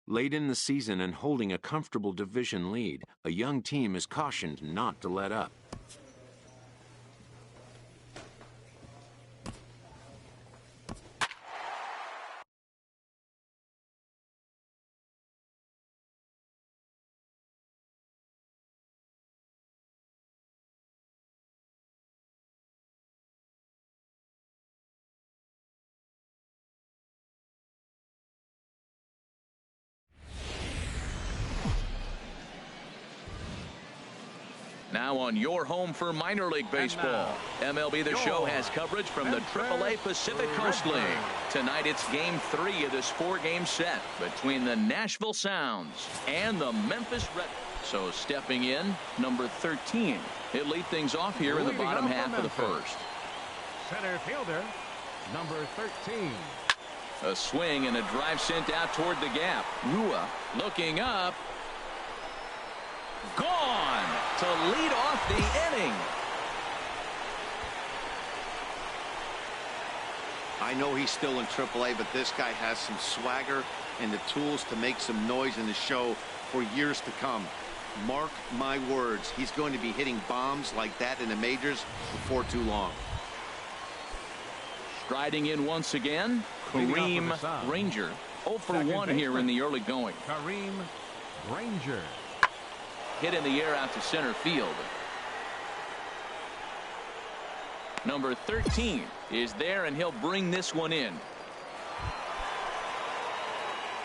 Late in the season and holding a comfortable division lead, a young team is cautioned not to let up. Now on your home for minor league baseball. MLB The Show has coverage from the AAA Pacific Coast League. Tonight it's Game 3 of this 4-game set between the Nashville Sounds and the Memphis Red. So stepping in, number 13. He'll lead things off here in the bottom half of the first. Center fielder, number 13. A swing and a drive sent out toward the gap. Rua looking up. Gone to lead off the inning. I know he's still in AAA, but this guy has some swagger and the tools to make some noise in the show for years to come. Mark my words, he's going to be hitting bombs like that in the majors before too long. Striding in once again, Kareem Granger. 0 for 1 here in the early going. Kareem Granger. Hit in the air out to center field. Number 13 is there, and he'll bring this one in.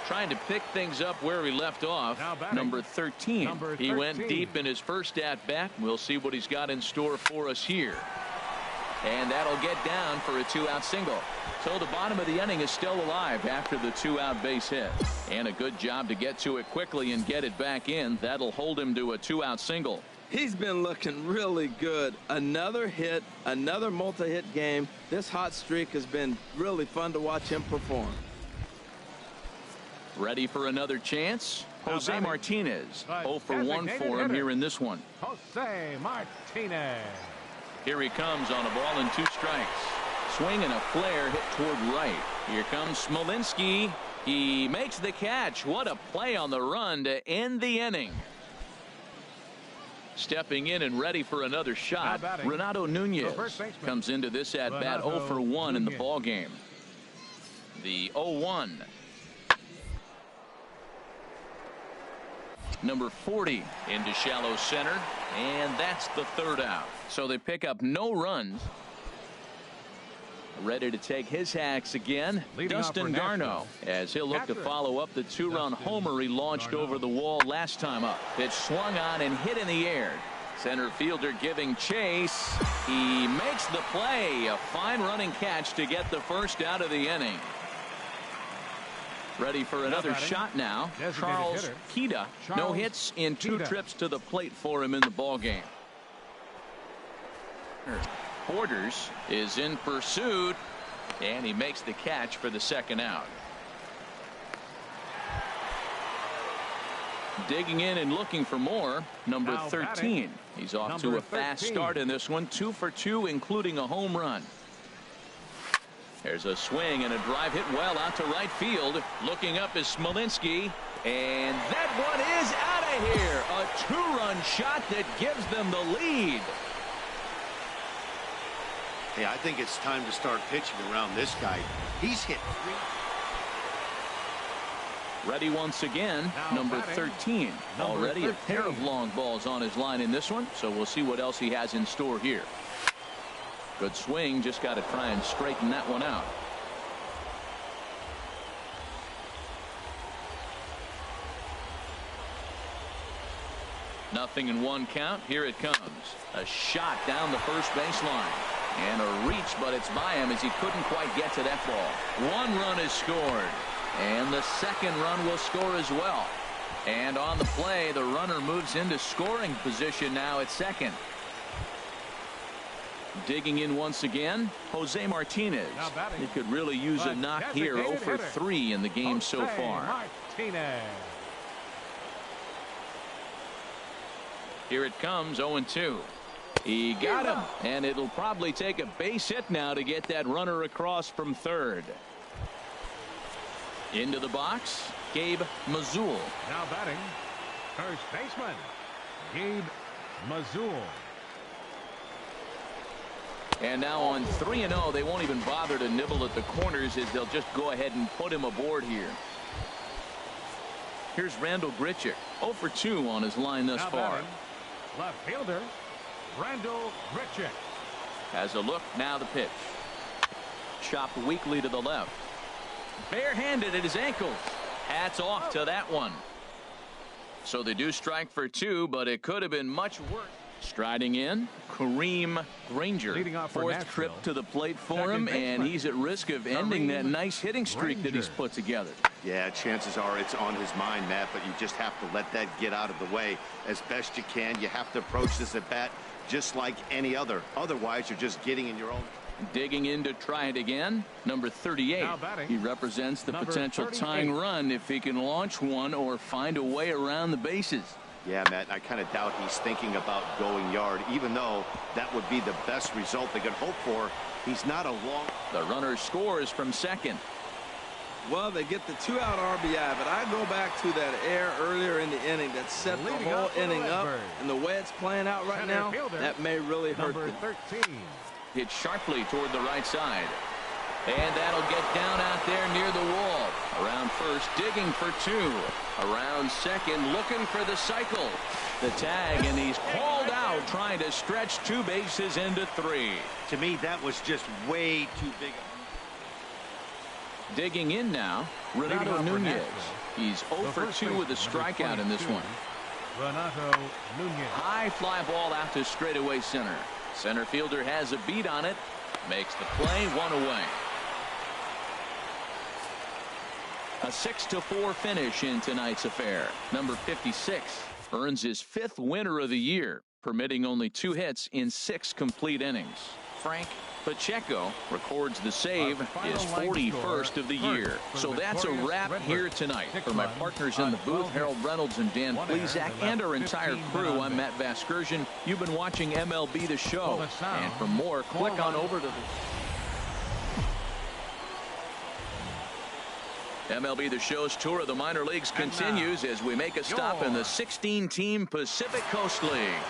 Trying to pick things up where he left off. Number 13. He went deep in his first at-bat. We'll see what he's got in store for us here. And that'll get down for a 2-out single. So the bottom of the inning is still alive after the 2-out base hit. And a good job to get to it quickly and get it back in. That'll hold him to a 2-out single. He's been looking really good. Another hit, another multi-hit game. This hot streak has been really fun to watch him perform. Ready for another chance? Jose Martinez. 0 for 1 for him here in this one. Jose Martinez. Here he comes on a ball and 2 strikes. Swing and a flare hit toward right. Here comes Smolinski. He makes the catch. What a play on the run to end the inning. Stepping in and ready for another shot, Renato Nunez comes into this at bat 0 for 1 in the ball game. The 0-1. Number 40 into shallow center, and that's the 3rd out. So they pick up no runs. Ready to take his hacks again, Dustin Garneau, as he'll look to follow up the 2-run homer he launched over the wall last time up. Pitch swung on and hit in the air. Center fielder giving chase. He makes the play. A fine running catch to get the first out of the inning. Ready for another shot now. Charles Kida. No hits in 2 trips to the plate for him in the ball game. Borders is in pursuit, and he makes the catch for the 2nd out. Digging in and looking for more, number 13. He's off to a fast start in this one, 2 for 2, including a home run. There's a swing and a drive hit well out to right field. Looking up is Smolinski, and that one is out of here. A 2-run shot that gives them the lead. Hey, I think it's time to start pitching around this guy. He's hit 3. Ready once again, number 13. Already a pair of long balls on his line in this one, so we'll see what else he has in store here. Good swing, just got to try and straighten that one out. Nothing in 1 count. Here it comes. A shot down the first baseline. And a reach, but it's by him as he couldn't quite get to that ball. 1 run is scored. And the 2nd run will score as well. And on the play, the runner moves into scoring position now at second. Digging in once again, Jose Martinez. He could really use a knock here. 0 for 3 in the game so far. Here it comes, 0-2. He got him, and it'll probably take a base hit now to get that runner across from third. Into the box, Gabe Mazul. Now batting, first baseman, Gabe Mazul. And now on 3-0, they won't even bother to nibble at the corners as they'll just go ahead and put him aboard here. Here's Randall Grichuk, 0 for 2 on his line thus far. Batting, left fielder, Randall Grichuk. Has a look, now the pitch. Chopped weakly to the left. Barehanded at his ankles. Hats off to that one. So they do strike for 2, but it could have been much worse. Striding in, Kareem Granger. Fourth trip to the plate for him, and he's at risk of ending that nice hitting streak that he's put together. Yeah, chances are it's on his mind, Matt, but you just have to let that get out of the way as best you can. You have to approach this at bat just like any other. Otherwise, you're just getting in your own. Digging in to try it again, number 38. He represents the potential tying run if he can launch one or find a way around the bases. Yeah, Matt, I kind of doubt he's thinking about going yard, even though that would be the best result they could hope for. He's not a long. The runner scores from second. Well, they get the 2-out RBI, but I go back to that error earlier in the inning that set the whole inning up, and the way it's playing out right now, that may really hurt them. 13. Hit sharply toward the right side. And that'll get down out there near the wall. Around first, digging for 2. Around second, looking for the cycle. The tag, and he's called out, trying to stretch 2 bases into 3. To me, that was just way too big. Digging in now, Renato Nunez. He's 0 for 2 with a strikeout in this one. Renato Nunez. High fly ball out to straightaway center. Center fielder has a beat on it. Makes the play, 1 away. A 6-4 finish in tonight's affair. Number 56 earns his 5th winner of the year, permitting only 2 hits in 6 complete innings. Frank Pacheco records the save, his 41st of the year. So that's a wrap here tonight. For my partners in the booth, Harold Reynolds and Dan Plesac, and our entire crew, I'm Matt Vasgersian. You've been watching MLB The Show. And for more, click on over to the MLB The Show's tour of the minor leagues continues as we make a stop in the 16-team Pacific Coast League.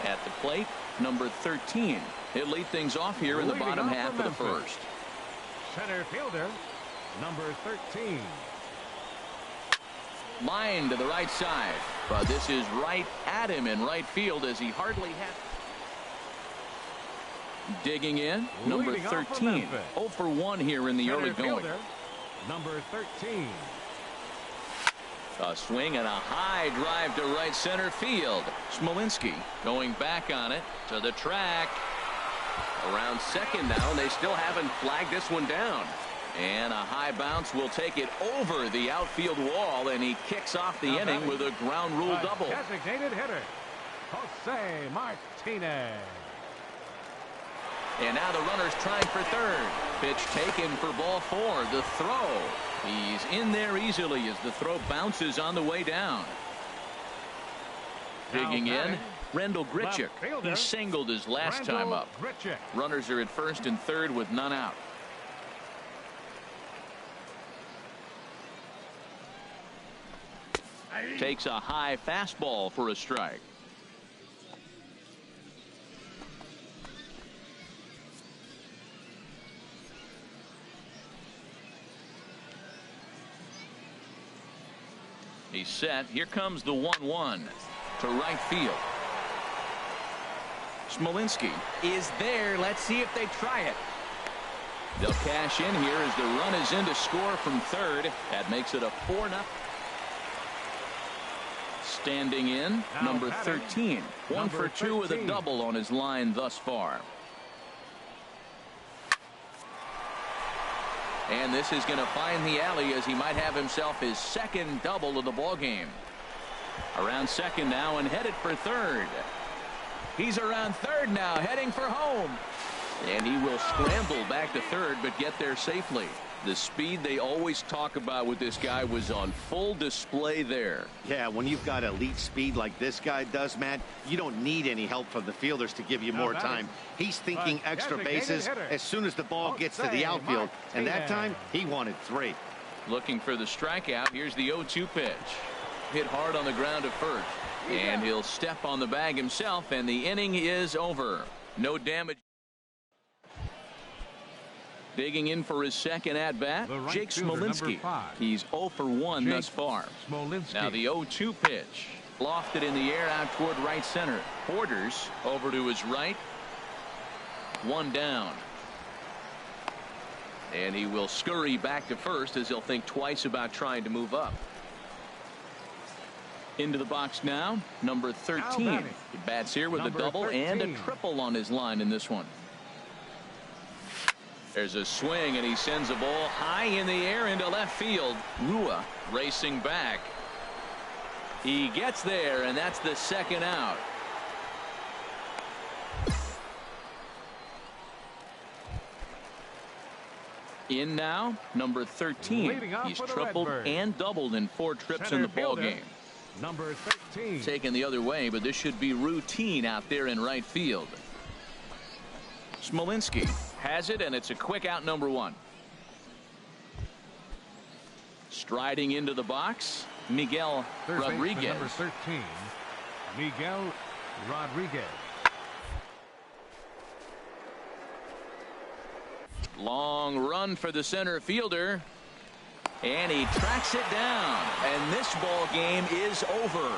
At the plate, number 13. He'll lead things off here in the bottom half of the first. Center fielder, number 13. Line to the right side, but this is right at him in right field as he hardly has. Digging in, number 13. 0 for 1 here in the early going. Number 13. A swing and a high drive to right center field. Smolinski going back on it to the track. Around second now, and they still haven't flagged this one down. And a high bounce will take it over the outfield wall, and he kicks off the inning with a ground rule double. Designated hitter, Jose Martinez. And now the runner's trying for third. Pitch taken for ball 4. The throw. He's in there easily as the throw bounces on the way down. Digging in, Randall Grichuk. He singled his last time up. Runners are at first and third with none out. Takes a high fastball for a strike. He's set. Here comes the 1-1 to right field. Smolinski is there. Let's see if they try it. They'll cash in here as the run is in to score from third. That makes it a 4-0. Standing in, number 13. 1 for 2 with a double on his line thus far. And this is going to find the alley as he might have himself his second double of the ball game. Around second now and headed for third. He's around third now, heading for home. And he will scramble back to third, but get there safely. The speed they always talk about with this guy was on full display there. Yeah, when you've got elite speed like this guy does, Matt, you don't need any help from the fielders to give you more time. He's thinking extra bases as soon as the ball gets to the outfield, and that time he wanted 3. Looking for the strikeout. Here's the 0-2 pitch. Hit hard on the ground at first. And he'll step on the bag himself, and the inning is over. No damage. Digging in for his second at bat, Jake Smolinski. He's 0 for 1 thus far. Now the 0-2 pitch. Lofted in the air out toward right center. Borders over to his right. One down. And he will scurry back to first as he'll think twice about trying to move up. Into the box now, number 13. He bats here with a double and a triple on his line in this one. There's a swing, and he sends a ball high in the air into left field. Rua racing back. He gets there, and that's the second out. In now, number 13. He's tripled and doubled in 4 trips in the ball game. Number 13. Taken the other way, but this should be routine out there in right field. Smolinski has it, and it's a quick out, number 1. Striding into the box, Miguel Rodriguez. Number 13, Miguel Rodriguez. Long run for the center fielder, and he tracks it down, and this ball game is over.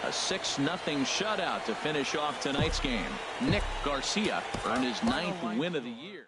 A 6-0 shutout to finish off tonight's game. Nick Garcia earned his 9th win of the year.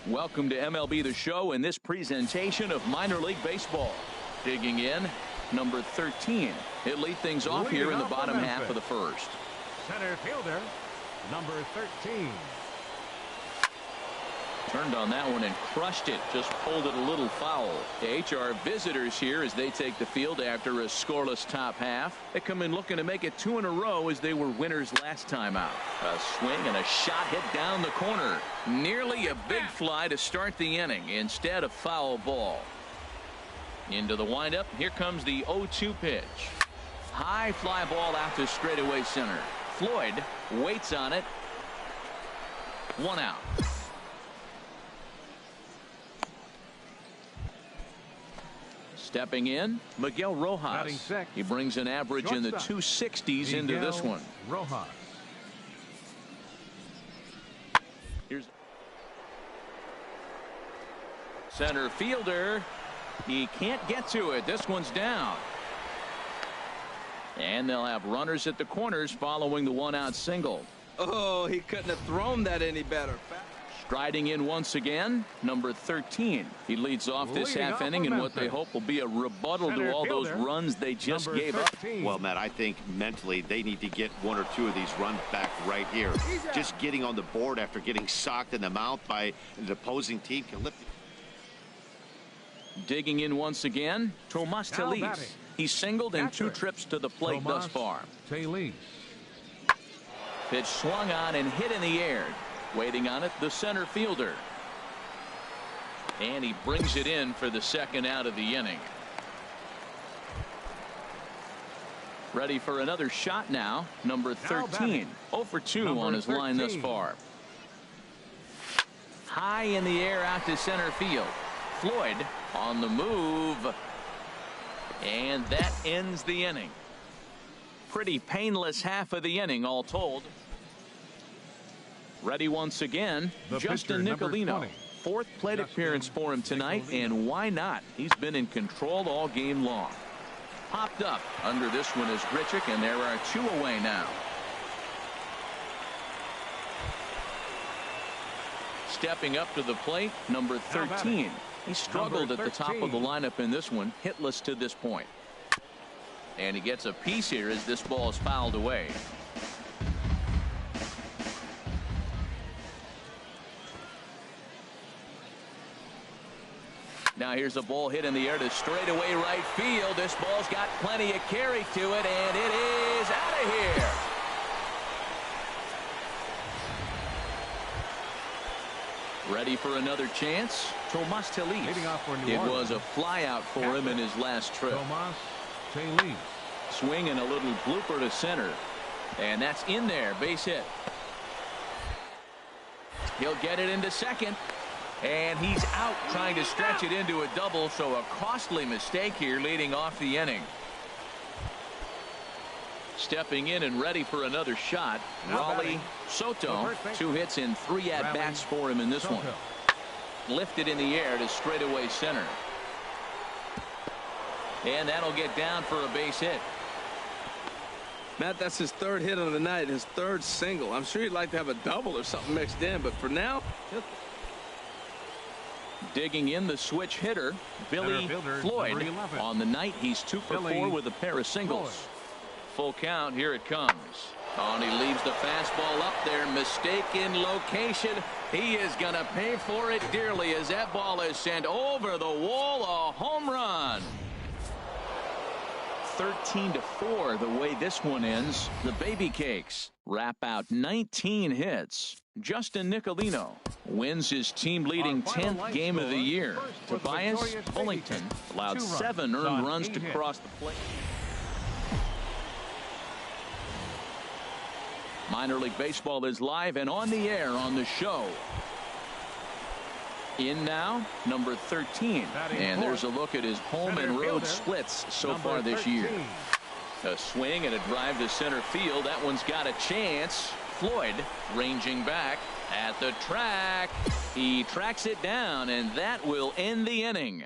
Welcome to MLB The Show in this presentation of minor league baseball. Digging in, number 13. He'll lead things off here in the bottom half of the first. Center fielder, number 13. Turned on that one and crushed it. Just pulled it a little foul. The HR visitors here as they take the field after a scoreless top half. They come in looking to make it 2 in a row as they were winners last time out. A swing and a shot hit down the corner. Nearly a big fly to start the inning. Instead, a foul ball. Into the windup. Here comes the 0-2 pitch. High fly ball out to straightaway center. Floyd waits on it. 1 out. Stepping in, Miguel Rojas. He brings an average in the 260s into this one. Rojas. Here's center fielder. He can't get to it. This one's down. And they'll have runners at the corners following the 1-out single. Oh, he couldn't have thrown that any better. Striding in once again, number 13. He leads off this half inning in what they hope will be a rebuttal to all those runs they just gave up. Well, Matt, I think mentally they need to get 1 or 2 of these runs back right here. Just getting on the board after getting socked in the mouth by an opposing team can lift. Digging in once again, Tomas Telis. He's singled in 2 trips to the plate thus far. Telis. Pitch swung on and hit in the air. Waiting on it, the center fielder. And he brings it in for the 2nd out of the inning. Ready for another shot now, number 13. 0 for 2 on his line thus far. High in the air out to center field. Floyd on the move. And that ends the inning. Pretty painless half of the inning all told. Ready once again, Justin Nicolino. 4th plate appearance for him tonight, and why not? He's been in control all game long. popped up. Under this one is Grichuk, and there are 2 away now. Stepping up to the plate, number 13. He struggled at the top of the lineup in this one, hitless to this point. And he gets a piece here as this ball is fouled away. Now here's a ball hit in the air to straightaway right field. This ball's got plenty of carry to it, and it is out of here. Ready for another chance? Tomas Telis. It was a flyout for him in his last trip. Tomas Telis. Swing and a little blooper to center. And that's in there. Base hit. He'll get it into second. And he's out trying to stretch it into a double, so a costly mistake here leading off the inning. Stepping in and ready for another shot, Raleigh Soto. 2 hits and 3 at-bats for him in this one. Lifted in the air to straightaway center. And that'll get down for a base hit. Matt, that's his 3rd hit of the night, his 3rd single. I'm sure he'd like to have a double or something mixed in, but for now... Digging in the switch hitter, Billy Floyd. On the night, he's 2 for 4 with a pair of singles. Full count, here it comes. Oh, and he leaves the fastball up there. Mistaken location. He is going to pay for it dearly as that ball is sent over the wall. A home run. 13-4 the way this one ends. The Baby Cakes wrap out 19 hits. Justin Nicolino wins his team-leading 10th game of the year. Tobias Bullington allowed 7 earned runs to cross the plate. Minor League Baseball is live and on the air on the show. In now, number 13. And there's a look at his home and road splits so far this year. A swing and a drive to center field. That one's got a chance. Floyd ranging back at the track. He tracks it down, and that will end the inning.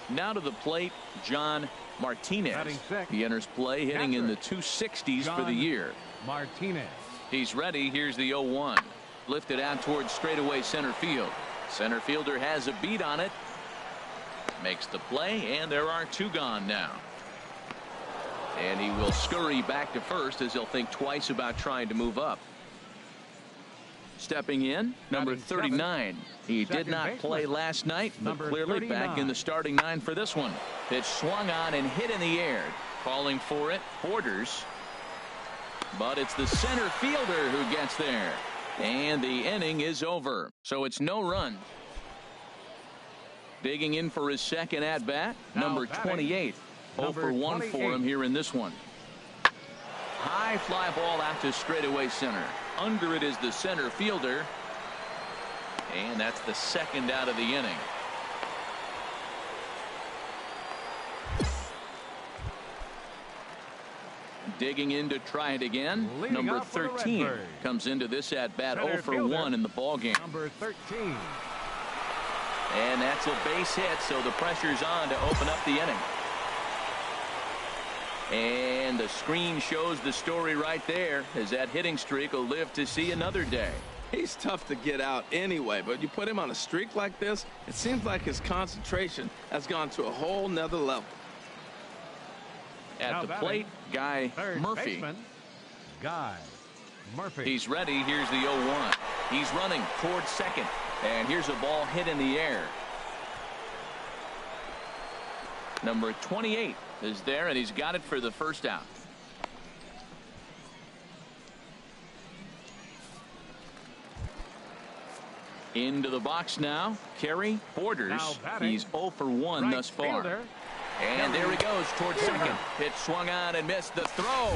Now to the plate, John Martinez. He enters play hitting in the 260s for the year. Martinez. He's ready. Here's the 0-1. Lifted out towards straightaway center field. Center fielder has a beat on it. Makes the play, and there are 2 gone now. And he will scurry back to first as he'll think twice about trying to move up. Stepping in, number 39. He did not play last night, but clearly back in the starting 9 for this one. Pitch swung on and hit in the air. Calling for it, Borders. But it's the center fielder who gets there. And the inning is over. So it's no run. Digging in for his second at-bat, number 28. 0 for 1 for him here in this one. High fly ball out to straightaway center. Under it is the center fielder. And that's the second out of the inning. Digging in to try it again. Number 13 comes into this at bat 0 for 1 in the ball game. Number 13. And that's a base hit, so the pressure's on to open up the inning. And the screen shows the story right there, as that hitting streak will live to see another day. He's tough to get out anyway, but you put him on a streak like this, it seems like his concentration has gone to a whole nother level. At the plate, Guy Murphy. Guy Murphy. He's ready. Here's the 0-1. He's running towards second. And here's a ball hit in the air. Number 28 is there, and he's got it for the first out. Into the box now, Kerry Borders. He's 0 for 1 thus far. And there he goes towards second. Pitch swung on and missed the throw.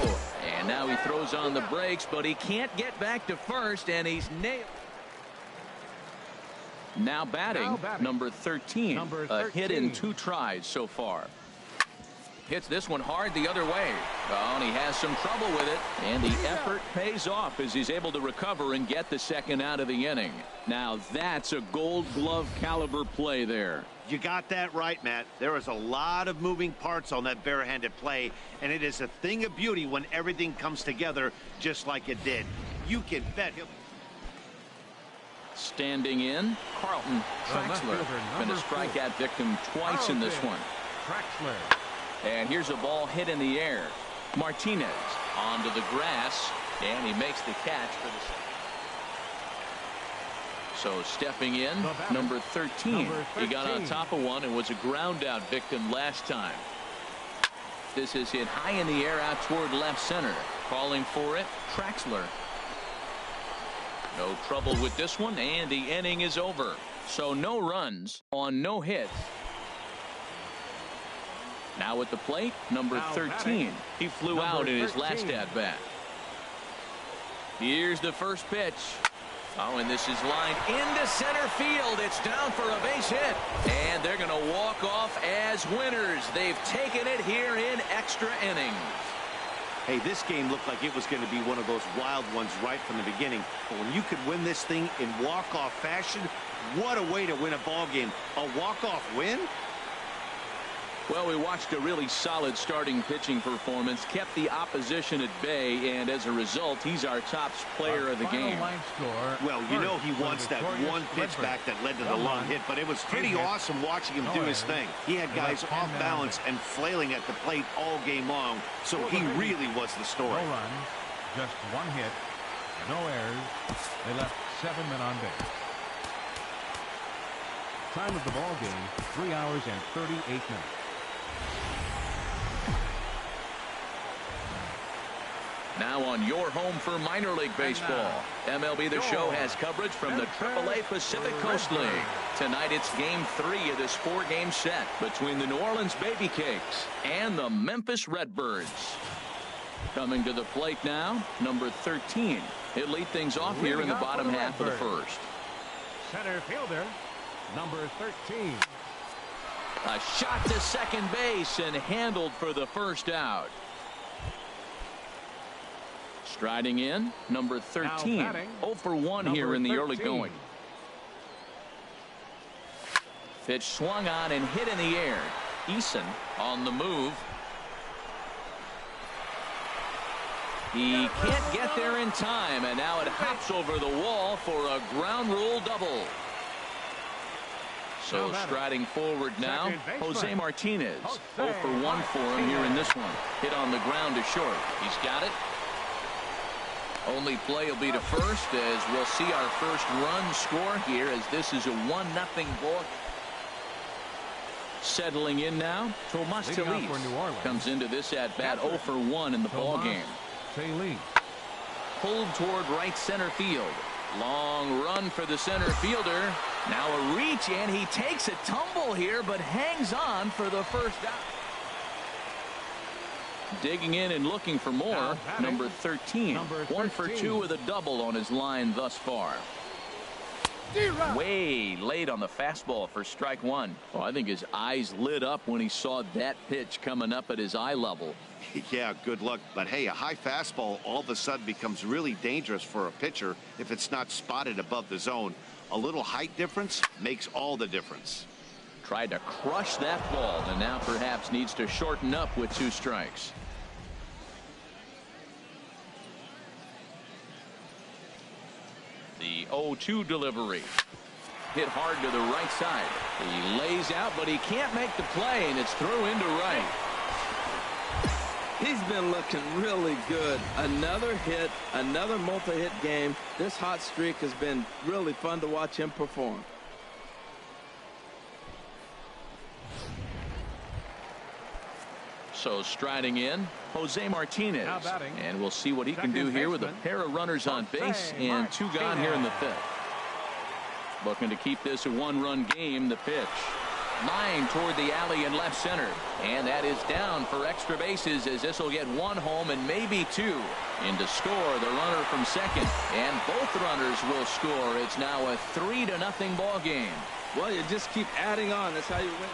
And now he throws on the brakes, but he can't get back to first, and he's nailed. Now batting, number 13. A hit in 2 tries so far. Hits this one hard the other way. Oh, and he has some trouble with it. And the effort pays off as he's able to recover and get the second out of the inning. Now that's a Gold Glove caliber play there. You got that right, Matt. There is a lot of moving parts on that barehanded play, and it is a thing of beauty when everything comes together just like it did. You can bet he'll... Standing in, Carlton Traxler. Been a strikeout victim twice in this one. Traxler. And here's a ball hit in the air. Martinez onto the grass, and he makes the catch for the second. So stepping in, number 13. He got on top of one and was a ground out victim last time. This is hit high in the air out toward left center. Calling for it, Traxler. No trouble with this one, and the inning is over. So no runs on no hits. Now at the plate, number 13. He flew out in his last at-bat. Here's the first pitch. Oh, and this is lined into center field. It's down for a base hit. And they're going to walk off as winners. They've taken it here in extra innings. Hey, this game looked like it was going to be one of those wild ones right from the beginning. But when you could win this thing in walk-off fashion, what a way to win a ball game. A walk-off win? Well, we watched a really solid starting pitching performance, kept the opposition at bay, and as a result, he's our top player of the game. Well, you know he wants that one pitch back that led to the long hit, but it was pretty awesome watching him do his thing. He had guys off balance and flailing at the plate all game long, so he really was the story. No runs, just one hit, no errors. They left 7 men on base. Time of the ball game, 3 hours and 38 minutes. Now on your home for minor league baseball. MLB The Show has coverage from the AAA Pacific Coast League. Tonight it's Game 3 of this 4-game set between the New Orleans Baby Cakes and the Memphis Redbirds. Coming to the plate now, number 13. He'll lead things off here in the bottom half of the first. Center fielder, number 13. A shot to second base and handled for the first out. Striding in, number 13. 0 for 1 here in the early going. Pitch swung on and hit in the air. Eason on the move. He can't get there in time, and now it hops over the wall for a ground rule double. So striding forward now, Jose Martinez. 0 for 1 for him here in this one. Hit on the ground to short. He's got it. Only play will be to first as we'll see our first run score here as this is a 1-0 ball. Settling in now, Tomas Telis comes into this at bat 0 for 1 in the ball game. Pulled toward right center field. Long run for the center fielder. Now a reach, and he takes a tumble here but hangs on for the first out. Digging in and looking for more, number 13. 1 for 2 with a double on his line thus far. Way late on the fastball for strike one. Well, I think his eyes lit up when he saw that pitch coming up at his eye level. Yeah, good luck. But hey, a high fastball all of a sudden becomes really dangerous for a pitcher if it's not spotted above the zone. A little height difference makes all the difference. Tried to crush that ball and now perhaps needs to shorten up with 2 strikes. The 0-2 delivery. Hit hard to the right side. He lays out, but he can't make the play, and it's through into right. He's been looking really good. Another hit, another multi-hit game. This hot streak has been really fun to watch him perform. So striding in, Jose Martinez. And we'll see what he can do here with a pair of runners on base and 2 gone here in the 5th. Looking to keep this a 1-run game. The pitch. Line toward the alley in left center. And that is down for extra bases as this will get 1 home and maybe 2. In to score the runner from second. And both runners will score. It's now a 3-0 ball game. Well, you just keep adding on. That's how you win.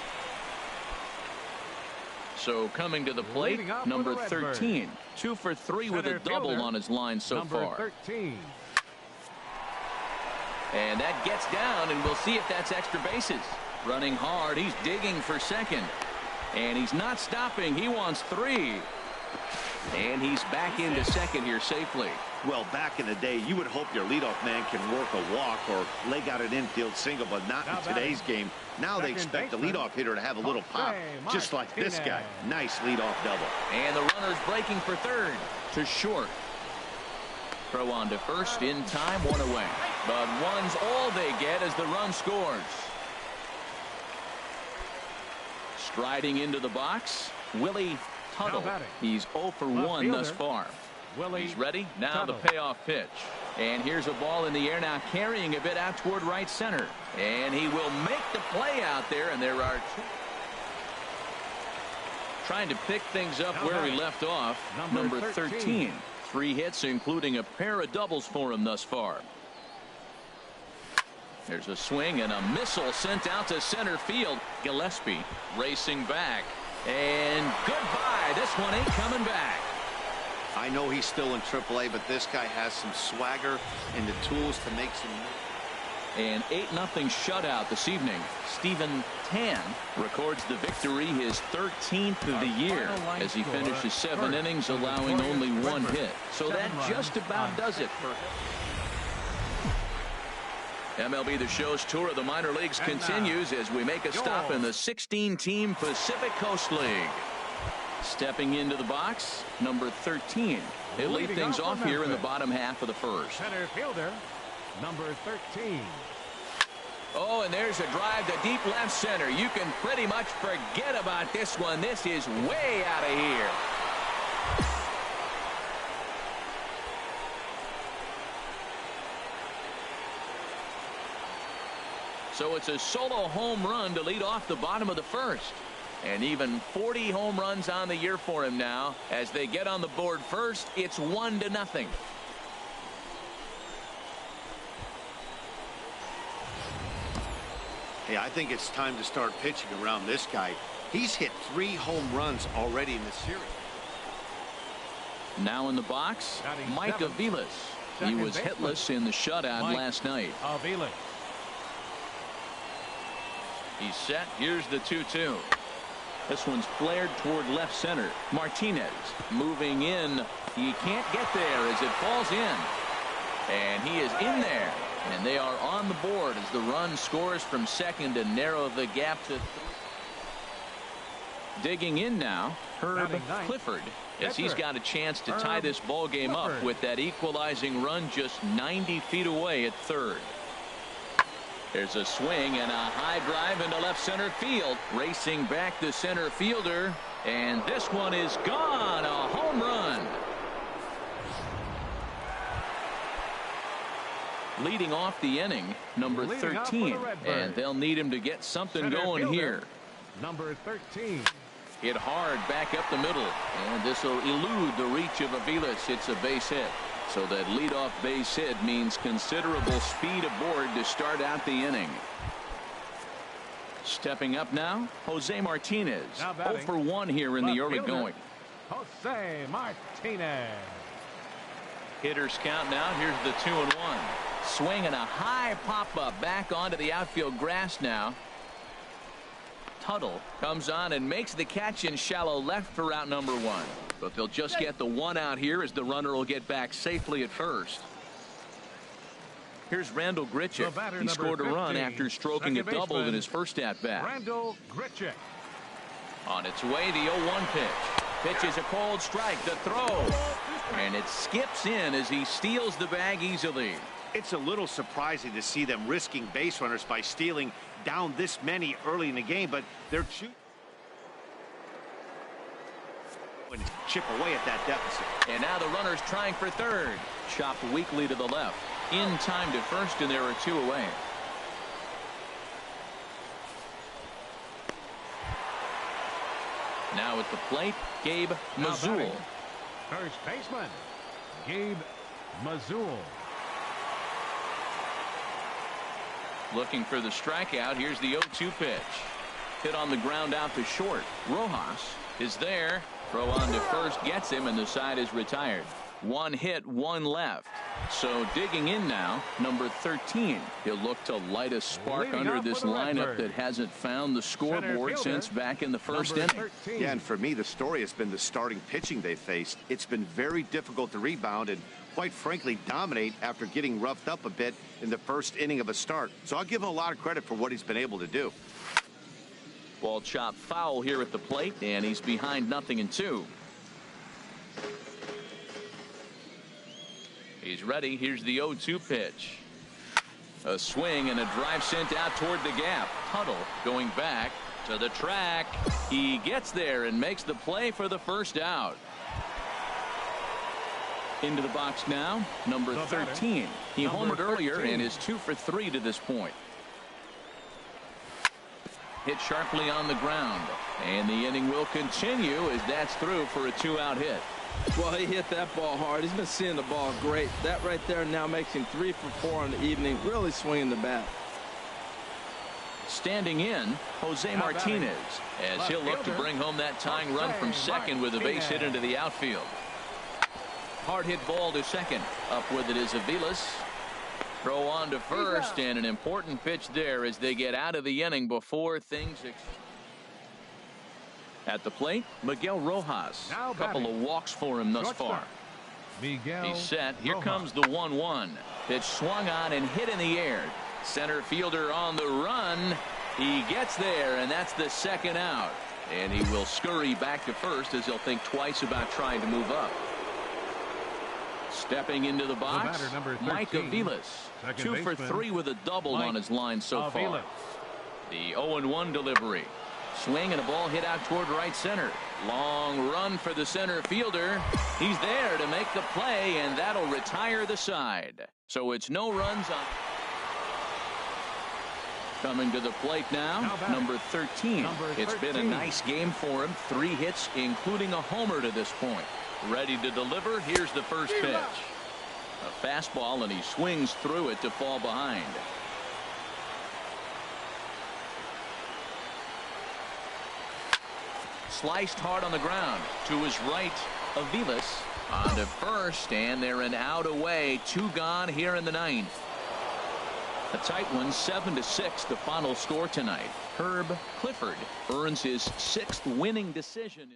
So coming to the plate, number 13. 2 for 3 with a double on his line so far. 13. And that gets down, and we'll see if that's extra bases. Running hard, he's digging for second. And he's not stopping. He wants 3. And he's back into second here safely. Well, back in the day, you would hope your leadoff man can work a walk or leg out an infield single, but not in today's game. Now they expect the leadoff hitter to have a little pop, just like this guy. Nice leadoff double. And the runner's breaking for third to short. Throw on to first in time, 1 away. But 1's all they get as the run scores. Striding into the box, Willie Tuttle. He's 0 for 1 thus far. He's ready. Now the payoff pitch. And here's a ball in the air now, carrying a bit out toward right center. And he will make the play out there, and there are 2. Trying to pick things up where he left off. Number 13. 3 hits, including a pair of doubles for him thus far. There's a swing and a missile sent out to center field. Gillespie racing back. And goodbye. This one ain't coming back. I know he's still in AAA, but this guy has some swagger and the tools to make some. An 8-0 shutout this evening. Stephen Tan records the victory, his 13th of the year, as he finishes 7 innings, allowing only 1 hit. So that just about does it for MLB The Show's tour of the minor leagues continues as we make a stop in the 16-team Pacific Coast League. Stepping into the box, number 13. He'll lead things off here in the bottom half of the first. Center fielder, number 13. Oh, and there's a drive to deep left center. You can pretty much forget about this one. This is way out of here. So it's a solo home run to lead off the bottom of the first. And even 40 home runs on the year for him now. As they get on the board first, it's 1-0. Hey, I think it's time to start pitching around this guy. He's hit 3 home runs already in the series. Now in the box, Mike Aviles. He was hitless in the shutout last night. Aviles. He's set. Here's the 2-2. This one's flared toward left center. Martinez moving in. He can't get there as it falls in. And he is in there. And they are on the board as the run scores from second to narrow the gap to third. Digging in now, Herb Clifford, as he's got a chance to tie this ball game up with that equalizing run just 90 feet away at third. There's a swing and a high drive into left center field. Racing back the center fielder. And this one is gone. A home run. Leading off the inning, number 13. And they'll need him to get something going here. Number 13. Hit hard back up the middle. And this will elude the reach of Aviles. It's a base hit. So that leadoff base hit means considerable speed aboard to start out the inning. Stepping up now, Jose Martinez. 0 for 1 here in the early going. Jose Martinez. Hitters count now. Here's the 2-1. Swing and a high pop-up back onto the outfield grass now. Tuttle comes on and makes the catch in shallow left for route number 1. But they'll just get the 1 out here as the runner will get back safely at first. Here's Randall Grichuk. He scored a run after stroking a double in his first at-bat. Randall Grichuk. On its way, the 0-1 pitch. Pitch is a cold strike. The throw. And it skips in as he steals the bag easily. It's a little surprising to see them risking base runners by stealing down this many early in the game, but they're shooting. Chip away at that deficit. And now the runner's trying for third. Chopped weakly to the left. In time to first, and there are 2 away. Now at the plate, Gabe Mazul. First baseman, Gabe Mazul. Looking for the strikeout. Here's the 0-2 pitch. Hit on the ground out to short. Rojas is there. Throw on to first gets him, and the side is retired. 1 hit, 1 left. So digging in now, number 13. He'll look to light a spark under this lineup that hasn't found the scoreboard since back in the first inning. Yeah, and for me, the story has been the starting pitching they faced. It's been very difficult to rebound and, quite frankly, dominate after getting roughed up a bit in the first inning of a start. So I'll give him a lot of credit for what he's been able to do. Ball chopped foul here at the plate, and he's behind 0-2. He's ready. Here's the 0-2 pitch. A swing and a drive sent out toward the gap. Tuttle going back to the track. He gets there and makes the play for the first out. Into the box now, number 13. He homered earlier and is 2 for 3 to this point. Hit sharply on the ground, and the inning will continue as that's through for a 2-out hit. Well, he hit that ball hard. He's been seeing the ball great. That right there now makes him 3 for 4 in the evening, really swinging the bat. Standing in, Jose Martinez, as he'll look to bring home that tying run from second with a base hit into the outfield. Hard hit ball to second. Up with it is Aviles. Throw on to first, and an important pitch there as they get out of the inning before things. At the plate, Miguel Rojas. A couple of walks for him thus far. He's set. Here comes the 1-1. Pitch swung on and hit in the air. Center fielder on the run. He gets there, and that's the second out. And he will scurry back to first as he'll think twice about trying to move up. Stepping into the box, Mike Aviles. 2 for 3 with a double on his line so far. The 0-1 delivery. Swing and a ball hit out toward right center. Long run for the center fielder. He's there to make the play, and that'll retire the side. So it's no runs on. Coming to the plate now, number 13. It's been a nice game for him. 3 hits, including a homer to this point. Ready to deliver. Here's the first pitch. A fastball, and he swings through it to fall behind. Sliced hard on the ground. To his right, Aviles on to first, and they're an out away. 2 gone here in the 9th. A tight one, 7-6, the final score tonight. Herb Clifford earns his 6th winning decision.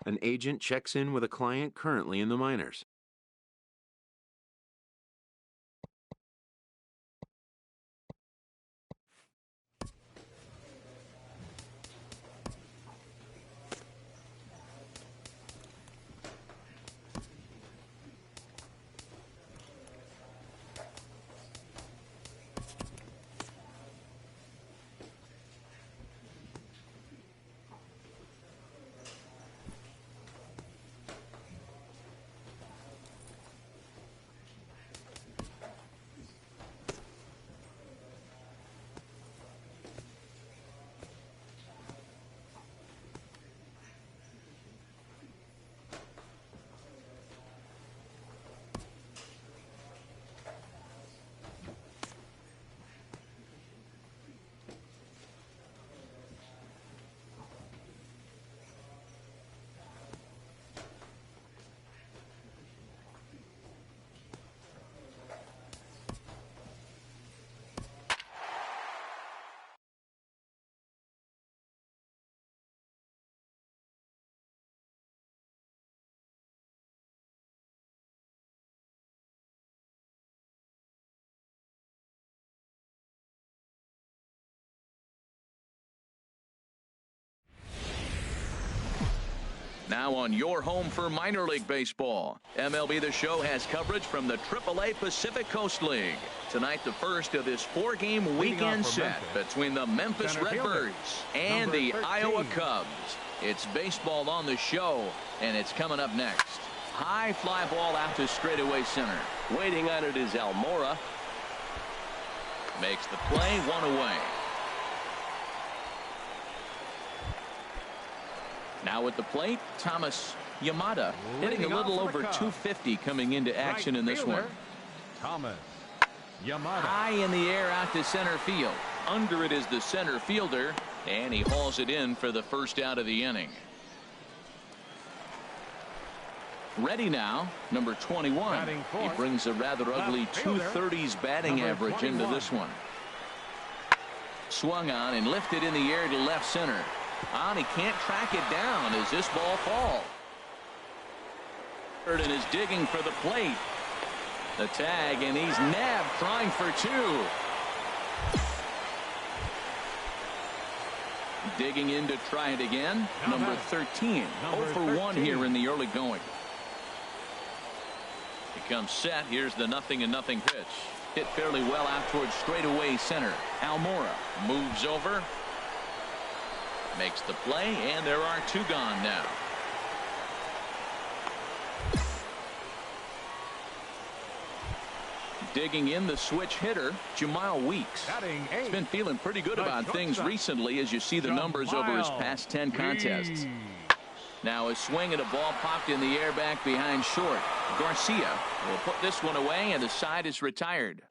An agent checks in with a client currently in the minors. Now on your home for minor league baseball, MLB The Show has coverage from the AAA Pacific Coast League. Tonight, the first of this 4-game weekend set between the Memphis Redbirds and the Iowa Cubs. It's baseball on the show, and it's coming up next. High fly ball out to straightaway center. Waiting on it is Almora. Makes the play, one away. Now at the plate, Thomas Yamada, hitting a little over 250 coming into action in this one. Thomas Yamada. High in the air out to center field. Under it is the center fielder, and he hauls it in for the first out of the inning. Ready now, number 21. He brings a rather ugly 230s batting average into this one. Swung on and lifted in the air to left center. On, he can't track it down as this ball falls. And is digging for the plate. The tag, and he's nabbed, trying for two. Digging in to try it again. Number 13. 0 for 1 here in the early going. Becomes set. Here's the 0-0 pitch. Hit fairly well out towards straightaway center. Almora moves over. Makes the play, and there are two gone now. Digging in the switch hitter, Jamal Weeks. He's been feeling pretty good about things recently as you see the numbers over his past 10 contests. Now a swing and a ball popped in the air back behind short. Garcia will put this one away, and the side is retired.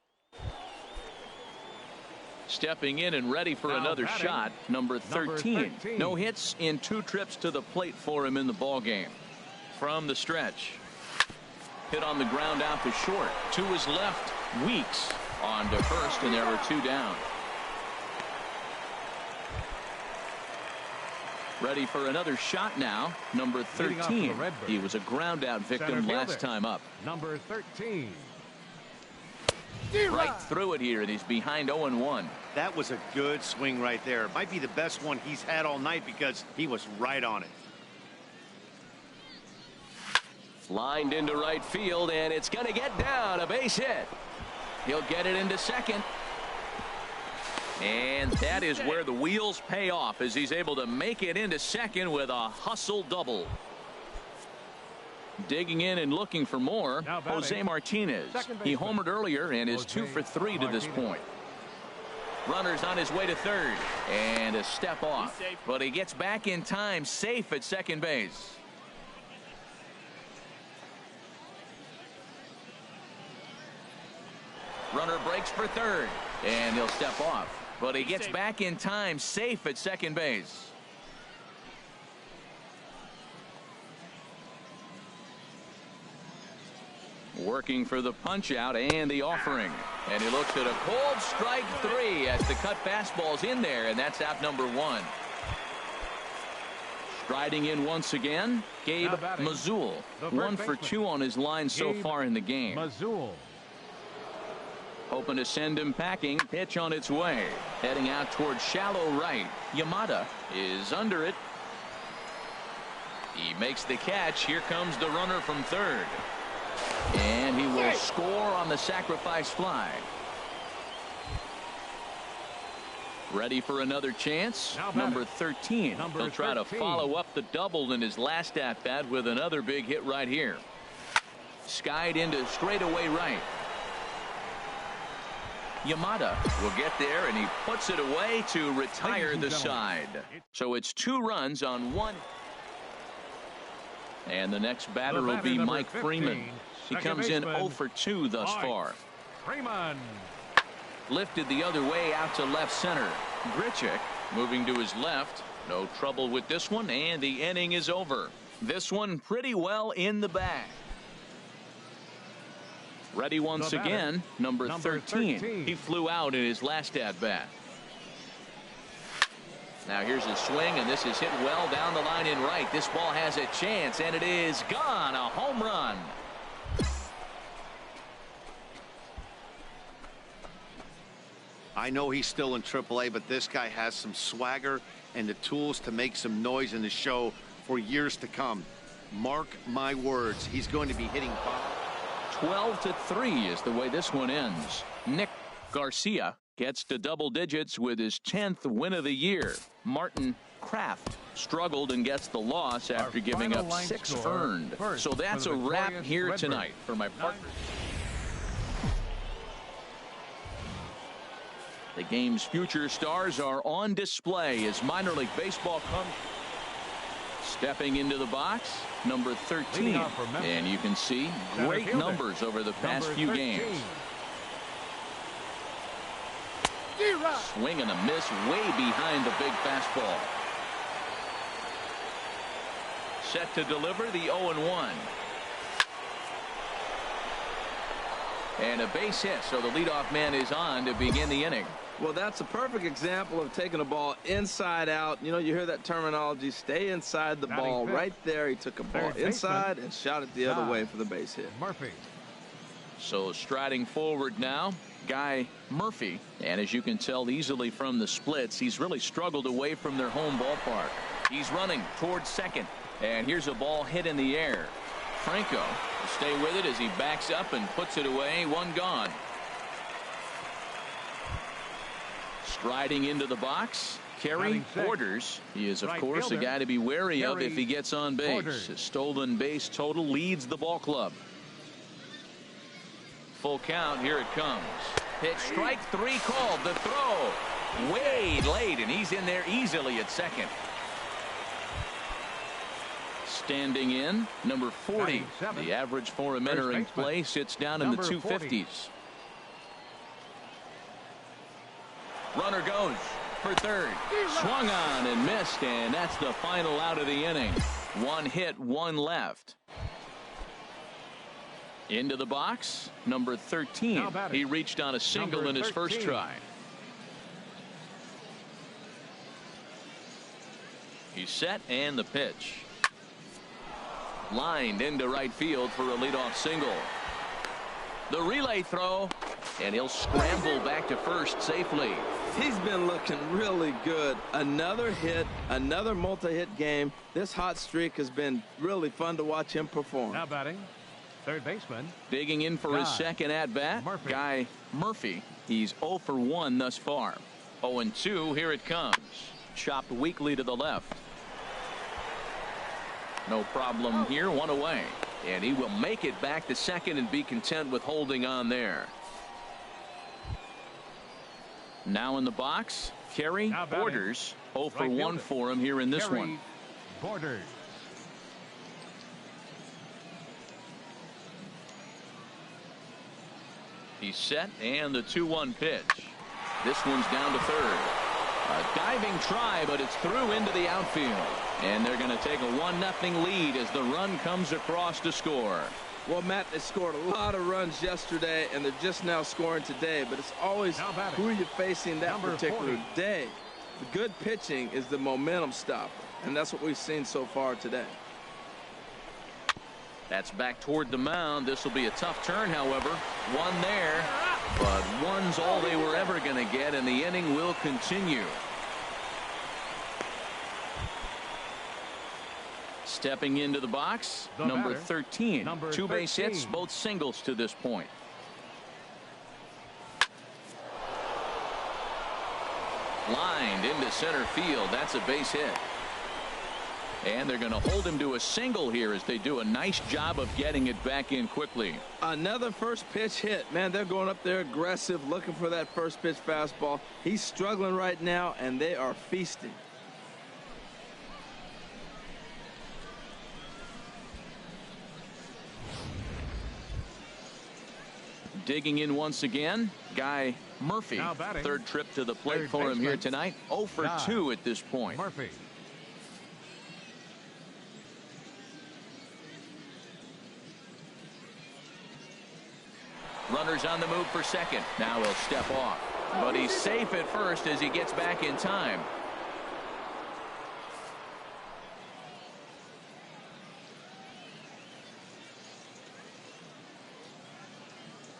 Stepping in and ready for another shot, number 13. No hits in 2 trips to the plate for him in the ball game. From the stretch. Hit on the ground out to short. To his left. Weeks on to first, and there were 2 down. Ready for another shot now. Number 13. He was a ground out victim last time up. Number 13. Right through it here, and he's behind 0-1. That was a good swing right there. Might be the best one he's had all night because he was right on it. Lined into right field, and it's going to get down. A base hit. He'll get it into second. And that is where the wheels pay off as he's able to make it into second with a hustle double. Digging in and looking for more, Jose Martinez. He homered earlier and is 2 for 3 to this point. Runner's on his way to third, and a step off, but he gets back in time, safe at second base. Runner breaks for third, and he'll step off, but he gets back in time, safe at second base. Working for the punch out and the offering, and he looks at a cold strike 3 as the cut fastball's in there, and that's out number 1. Striding in once again, Gabe Mazul. 1 for 2 on his line so far in the game. Mazul. Hoping to send him packing. Pitch on its way. Heading out towards shallow right. Yamada is under it. He makes the catch. Here comes the runner from third. And he will score on the sacrifice fly. Ready for another chance. Number 13. He'll try to follow up the double in his last at-bat with another big hit right here. Skied into straightaway right. Yamada will get there, and he puts it away to retire the side. So it's 2 runs on 1. And the next batter will be Mike Freeman. He comes in 0 for 2 thus far. Freeman. Lifted the other way out to left center. Grichuk moving to his left. No trouble with this one, and the inning is over. This one pretty well in the bag. Ready once again, number 13. He flew out in his last at-bat. Now here's a swing, and this is hit well down the line in right. This ball has a chance, and it is gone. A home run. I know he's still in AAA, but this guy has some swagger and the tools to make some noise in the show for years to come. Mark my words, he's going to be hitting 12-3 is the way this one ends. Nick Garcia gets to double digits with his 10th win of the year. Martin Kraft struggled and gets the loss after giving up 6 earned. So that's a wrap here tonight for my partner. The game's future stars are on display as minor league baseball comes. Stepping into the box, number 13. And you can see great numbers over the past few games. Swing and a miss way behind the big fastball. Set to deliver the 0-1. And a base hit, so the leadoff man is on to begin the inning. Well, that's a perfect example of taking a ball inside out. You know, you hear that terminology, stay inside the ball. Right there, he took a ball inside and shot it the other way for the base hit. Murphy. So striding forward now, Guy Murphy. And as you can tell easily from the splits, he's really struggled away from their home ballpark. He's running towards second. And here's a ball hit in the air. Franco will stay with it as he backs up and puts it away. 1 gone. Striding into the box, Kerry Borders. He is, of course, a guy to be wary of if he gets on base. His stolen base total leads the ball club. Full count. Here it comes. Pitch, strike 3 called. The throw way late, and he's in there easily at second. Standing in, number 40. The average for him entering play sits down in the 250s. Runner goes for third. Swung on and missed, and that's the final out of the inning. 1 hit, 1 left. Into the box, number 13. He reached on a single in his first try. He's set, and the pitch. Lined into right field for a leadoff single. The relay throw, and he'll scramble back to first safely. He's been looking really good. Another hit, another multi-hit game. This hot streak has been really fun to watch him perform. Now batting, third baseman. Digging in for his second at-bat, Guy Murphy. He's 0 for 1 thus far. 0-2, here it comes. Chopped weakly to the left. No problem here, 1 away. And he will make it back to second and be content with holding on there. Now in the box, Kerry Borders. 0 for 1 for him here in this one. Borders. He's set, and the 2-1 pitch. This one's down to third. A diving try, but it's through into the outfield. And they're going to take a 1-0 lead as the run comes across to score. Well, Matt, they scored a lot of runs yesterday, and they're just now scoring today. But it's always who are you facing that particular day. The good pitching is the momentum stopper, and that's what we've seen so far today. That's back toward the mound. This will be a tough turn, however. 1 there, but 1's all they were ever going to get, and the inning will continue. Stepping into the box, number 13. 2 base hits, both singles to this point. Lined into center field. That's a base hit. And they're going to hold him to a single here as they do a nice job of getting it back in quickly. Another first pitch hit. Man, they're going up there aggressive, looking for that first pitch fastball. He's struggling right now, and they are feasting. Digging in once again, Guy Murphy. Third trip to the plate for him here tonight. 0 for 2 at this point. Murphy. Runners on the move for second. Now he'll step off. But he's safe at first as he gets back in time.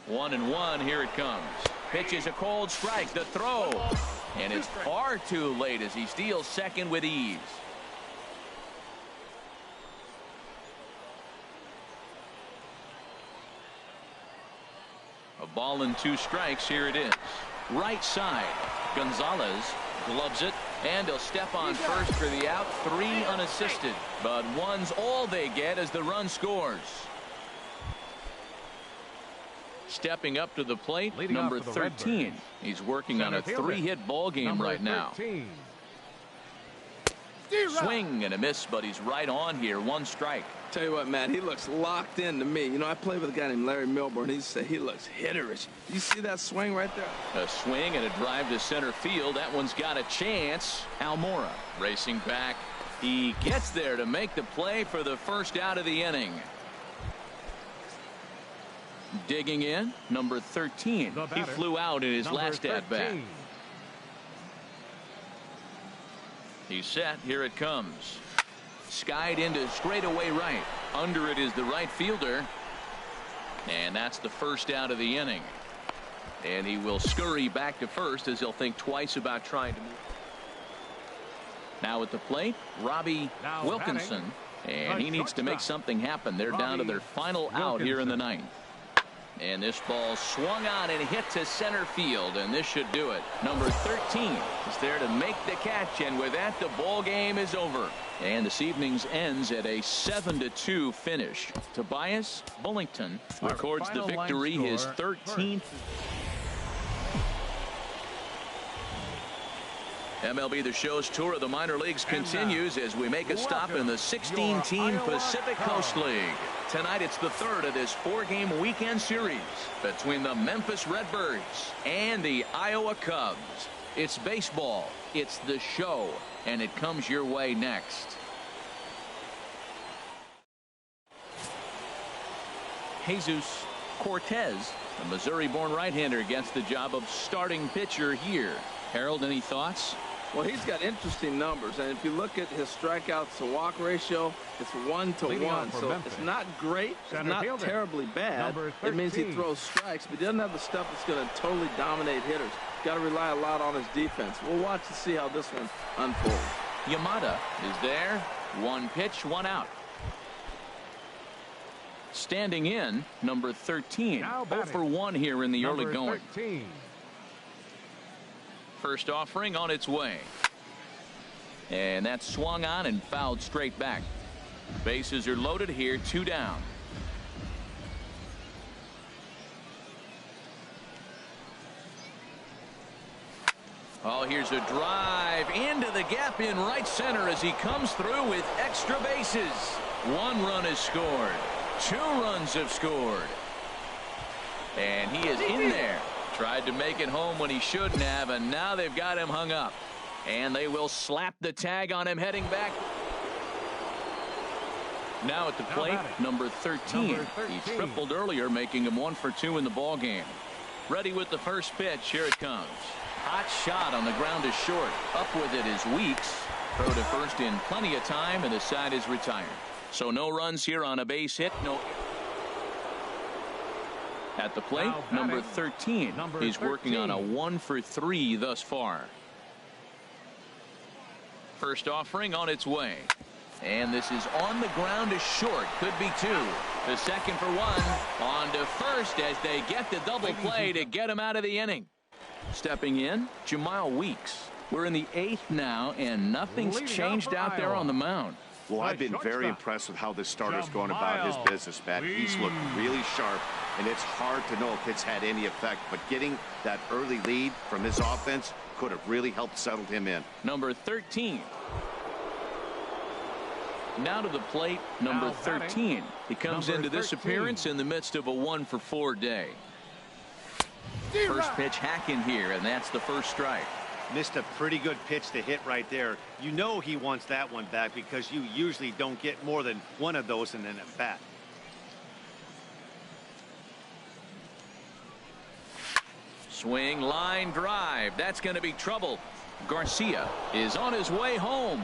One and one, here it comes. Pitch is a cold strike. The throw. And it's far too late as he steals second with ease. A ball and 2 strikes. Here it is. Right side. Gonzalez Gloves it, and he'll step on first for the out. 3 unassisted, but 1's all they get as the run scores. Stepping up to the plate, number 13. He's working on a 3-hit ball game right now. Swing and a miss, but he's right on here. 1 strike. Tell you what, Matt, he looks locked in to me. You know, I played with a guy named Larry Milburn. He said he looks hitterish. You see that swing right there? A swing and a drive to center field. That one's got a chance. Almora racing back. He gets there to make the play for the first out of the inning. Digging in, number 13. He flew out in his last at-bat. He's set. Here it comes. Skied into straightaway right. Under it is the right fielder. And that's the first out of the inning. And he will scurry back to first as he'll think twice about trying to move. Now at the plate, Robbie Wilkinson. And he needs to make something happen. They're down to their final out here in the 9th. And this ball swung on and hit to center field, and this should do it. Number 13 is there to make the catch, and with that, the ball game is over. And this evening's ends at a 7-2 finish. Tobias Bullington records the victory, his 13th. MLB The Show's tour of the minor leagues continues as we make a stop in the 16-team Pacific Coast League. Tonight it's the 3rd of this 4-game weekend series between the Memphis Redbirds and the Iowa Cubs. It's baseball, it's the show, and it comes your way next. Jesus Cortez, a Missouri-born right-hander, gets the job of starting pitcher here. Harold, any thoughts? Well, he's got interesting numbers, and if you look at his strikeouts to walk ratio, it's 1-to-1, so it's not great, it's not terribly bad. It means he throws strikes, but he doesn't have the stuff that's going to totally dominate hitters. Got to rely a lot on his defense. We'll watch to see how this one unfolds. Yamada is there. 1 pitch, 1 out. Standing in, number 13. 0 for 1 here in the early going. First offering on its way. And that swung on and fouled straight back. Bases are loaded here, 2 down. Oh, here's a drive into the gap in right center as he comes through with extra bases. 1 run is scored. 2 runs have scored. And he is in there. Tried to make it home when he shouldn't have, and now they've got him hung up. And they will slap the tag on him heading back. Now at the plate, number 13. He tripled earlier, making him 1 for 2 in the ball game. Ready with the first pitch. Here it comes. Hot shot on the ground to short. Up with it is Weeks. Throw to first in plenty of time, and the side is retired. So no runs here on a base hit. No. At the plate, number 13. He's working on a 1 for 3 thus far. First offering on its way. And this is on the ground to short. Could be 2. The second for 1. On to first as they get the double play to get him out of the inning. Stepping in, Jemile Weeks. We're in the 8th now, and nothing's changed out there on the mound. Well, I've been very impressed with how this starter's going about his business, Matt. He's looked really sharp, and it's hard to know if it's had any effect, but getting that early lead from his offense could have really helped settle him in. Number 13. Now to the plate, number 13. He comes into this appearance in the midst of a 1 for 4 day. First pitch hack in here, and that's the first strike. Missed a pretty good pitch to hit right there. You know he wants that one back because you usually don't get more than 1 of those in an at-bat. Swing, line drive. That's going to be trouble. Garcia is on his way home.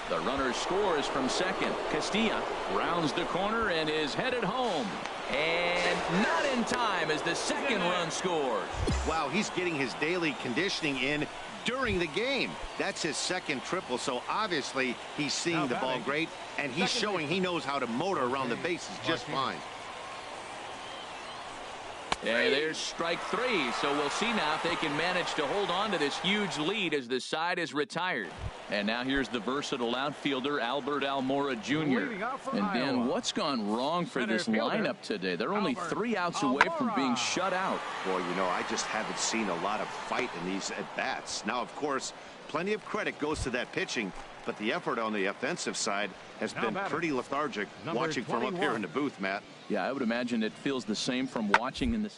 The runner scores from second. Castilla rounds the corner and is headed home. And not in time as the second run scores. Wow, he's getting his daily conditioning in during the game. That's his second triple, so obviously he's seeing the ball great, and he's showing he knows how to motor around the bases just fine. And there's strike 3. So we'll see now if they can manage to hold on to this huge lead as the side is retired. And now here's the versatile outfielder, Albert Almora Jr. And then what's gone wrong for this lineup today? They're only 3 outs away from being shut out. Boy, you know, I just haven't seen a lot of fight in these at-bats. Now, of course, plenty of credit goes to that pitching, but the effort on the offensive side has been pretty lethargic watching from up here in the booth, Matt. Yeah, I would imagine it feels the same from watching in the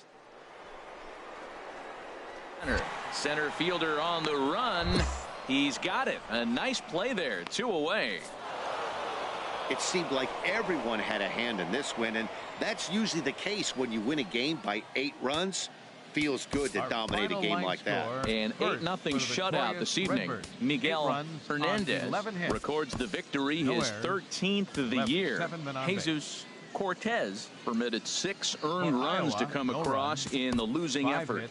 center fielder on the run. He's got it. A nice play there. 2 away. It seemed like everyone had a hand in this win, and that's usually the case when you win a game by 8 runs. Feels good to dominate a game like that. An 8-0 shutout this evening. Miguel Hernandez records the victory, his 13th of the year. Jesus Cortez permitted 6 earned runs to come across in the losing effort.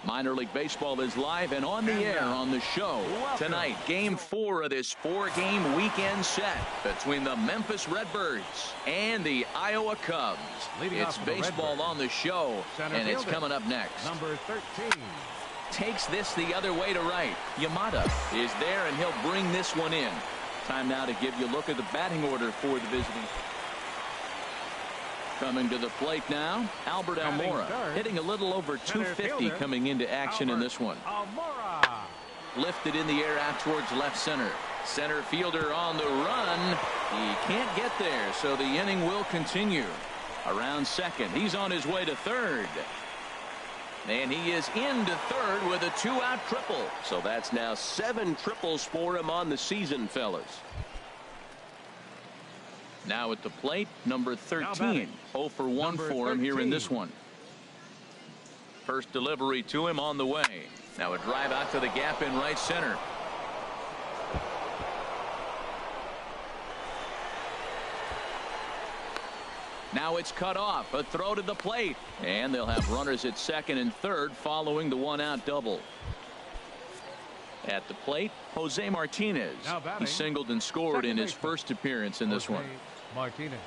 Minor League Baseball is live and on the air on the show. Tonight, Game 4 of this 4-game weekend set between the Memphis Redbirds and the Iowa Cubs. It's baseball on the show, and it's coming up next. Number 13. Takes this the other way to right. Yamada is there, and he'll bring this one in. Time now to give you a look at the batting order for the visiting. Coming to the plate now, Albert Almora, hitting a little over 250 coming into action in this one. Lifted in the air out towards left center. Center fielder on the run. He can't get there, so the inning will continue. Around second, he's on his way to third. And he is into third with a 2-out triple. So that's now 7 triples for him on the season, fellas. Now at the plate, number 13. 0 for 1 for him here in this one. First delivery to him on the way. Now a drive out to the gap in right center. Now it's cut off. A throw to the plate. And they'll have runners at second and third following the 1-out double. At the plate, Jose Martinez. He singled and scored in his first appearance in this one. Martinez.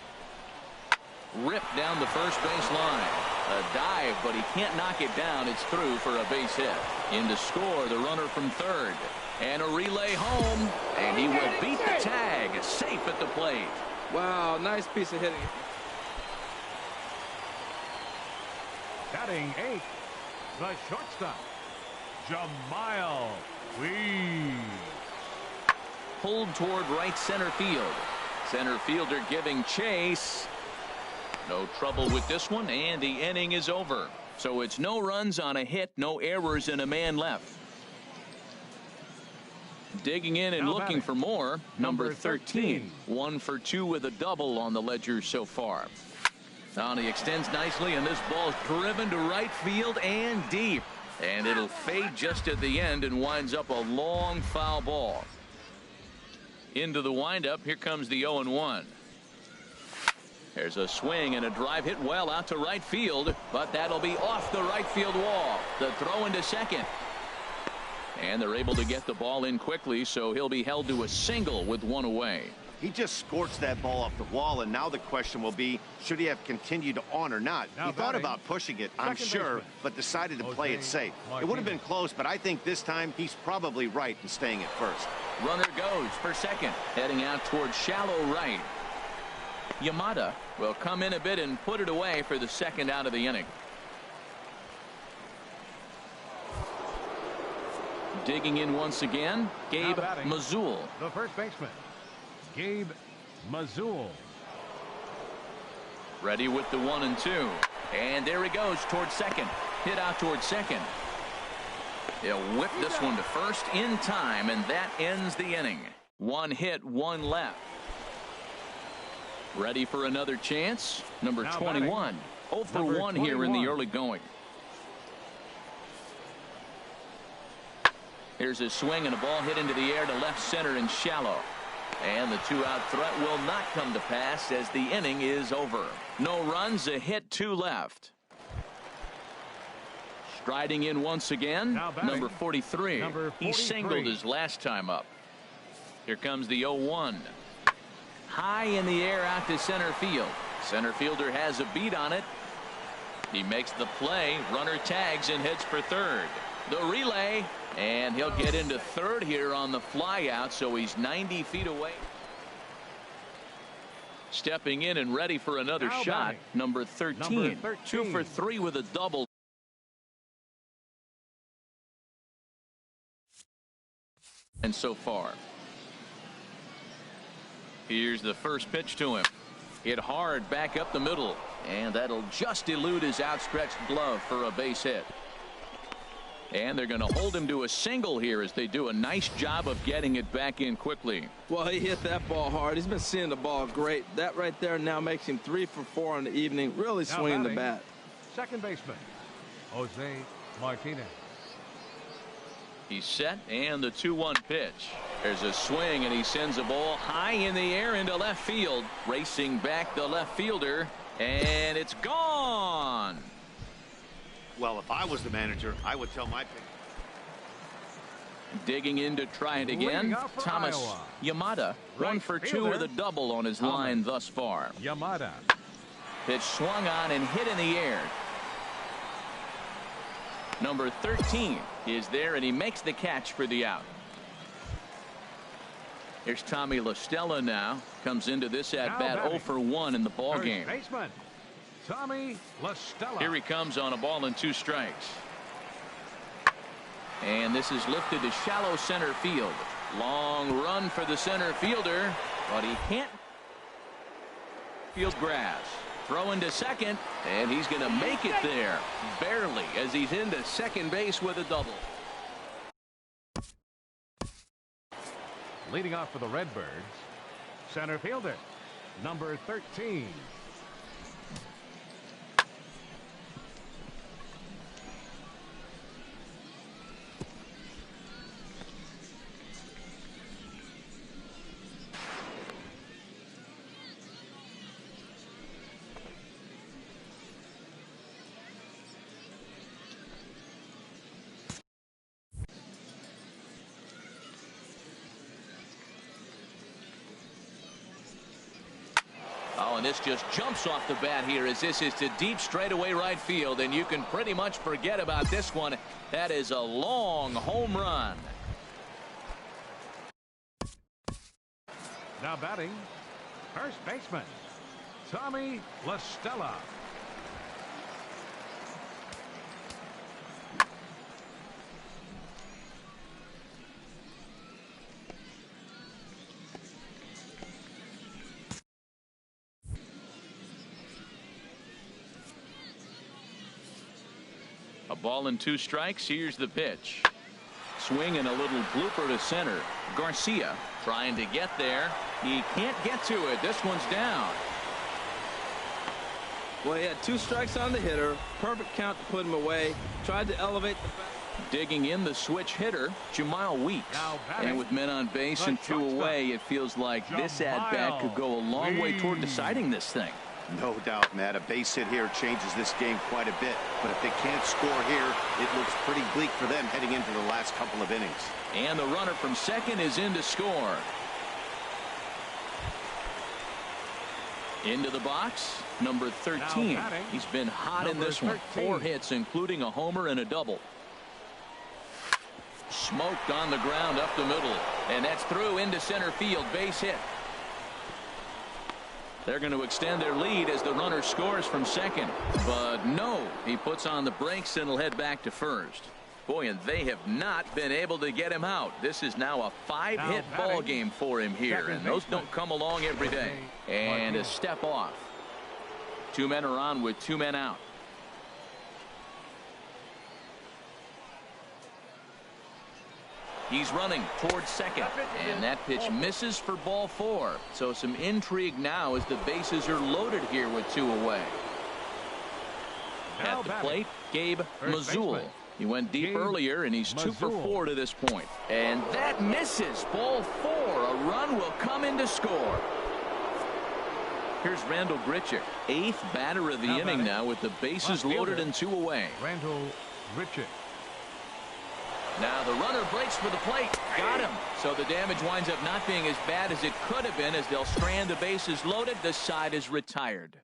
Ripped down the first base line. A dive, but he can't knock it down. It's through for a base hit. In to score, the runner from third. And a relay home. And he will beat the tag. Safe at the plate. Wow, nice piece of hitting. Batting 8, the shortstop, Jahmile Freese. Pulled toward right center field. Center fielder giving chase. No trouble with this one, and the inning is over. So it's no runs on a hit, no errors, and a man left. Digging in and looking for more, number 13. 1 for 2 with a double on the ledger so far. Now he extends nicely, and this ball is driven to right field and deep. And it'll fade just at the end and winds up a long foul ball. Into the windup, here comes the 0-1. There's a swing and a drive hit well out to right field, but that'll be off the right field wall. The throw into second. And they're able to get the ball in quickly, so he'll be held to a single with 1 away. He just scorched that ball off the wall, and now the question will be, should he have continued on or not? He thought about pushing it, I'm sure, but decided to play it safe. It would have been close, but I think this time he's probably right in staying at first. Runner goes for second, heading out towards shallow right. Yamada will come in a bit and put it away for the second out of the inning. Digging in once again, Gabe Mazul. The first baseman, Gabe Mazul. Ready with the 1 and 2. And there he goes towards second. Hit out towards second. He'll whip this one to first in time, and that ends the inning. 1 hit, 1 left. Ready for another chance. Number 21. 0 for 1 here in the early going. Here's a swing and a ball hit into the air to left center and shallow. And the 2-out threat will not come to pass as the inning is over. No runs, a hit, 2 left. Striding in once again, number 43. He singled his last time up. Here comes the 0-1. high in the air out to center field. Center fielder has a beat on it. He makes the play. Runner tags and heads for third. The relay, and he'll get into third here on the fly out, so he's 90 feet away. Stepping in and ready for another Now shot, batting. number 13. Number 13. 2 for 3 with a double. And so far. Here's the first pitch to him. Hit hard back up the middle, and that'll just elude his outstretched glove for a base hit. And they're going to hold him to a single here as they do a nice job of getting it back in quickly. Well, he hit that ball hard. He's been seeing the ball great. That right there now makes him 3 for 4 on the evening. Really Now swinging the batting, bat. second baseman, Jose Martinez. He's set, and the 2-1 pitch. There's a swing, and he sends a ball high in the air into left field. Racing back the left fielder, and it's gone. Well, if I was the manager, I would tell my pitcher. Digging in to try it Leading again, off for Thomas Iowa. Yamada. 1 Right for 2 fielder, with a double on his Thomas line thus far. Yamada. Pitch swung on and hit in the air. Number 13 is there, and he makes the catch for the out. Here's Tommy La Stella now. Comes into this at Now bat batting. 0 for 1 in the ball First game. baseman, Tommy La Stella. Here he comes on a ball and 2 strikes. And this is lifted to shallow center field. Long run for the center fielder, but he can't. Field grass. Throw into second, and he's going to make it there. Barely, as he's into second base with a double. Leading off for the Redbirds, center fielder, number 13. And this just jumps off the bat here as this is to deep straightaway right field, and you can pretty much forget about this one. That is a long home run. Now batting, first baseman, Tommy La Stella. A ball and 2 strikes. Here's the pitch. Swing and a little blooper to center. Garcia trying to get there. He can't get to it. This one's down. Well, he had 2 strikes on the hitter. Perfect count to put him away. Tried to elevate the bat. Digging in the switch hitter, Jamal Weeks. Now batting, And with men on base the and 2 shortstop, away, it feels like this at-bat could go a long way toward deciding this thing. No doubt, Matt. A base hit here changes this game quite a bit. But if they can't score here, it looks pretty bleak for them heading into the last couple of innings. And the runner from second is in to score. Into the box, number 13. Now batting, He's been hot in number this one. 13. 4 hits, including a homer and a double. Smoked on the ground up the middle. And that's through into center field. Base hit. They're going to extend their lead as the runner scores from second. But no, he puts on the brakes and will head back to first. Boy, and they have not been able to get him out. This is now a 5-hit Now ball batting, game for him here, second and those baseman, don't come along every day. Jose And a Martinez. step off. 2 men are on with 2 men out. He's running towards second, and that pitch misses for ball 4. So some intrigue now as the bases are loaded here with 2 away. Now At the batting, plate, Gabe first Mazul. baseman, He went deep Gabe earlier, and he's 2 for Mazul. 4 to this point. And that misses. Ball 4. A run will come in to score. Here's Randall Grichuk, 8th batter of the Now inning batting, now with the bases left loaded fielder, and 2 away. Randall Grichuk. Now the runner breaks for the plate. Got him. So the damage winds up not being as bad as it could have been as they'll strand the bases loaded. The side is retired.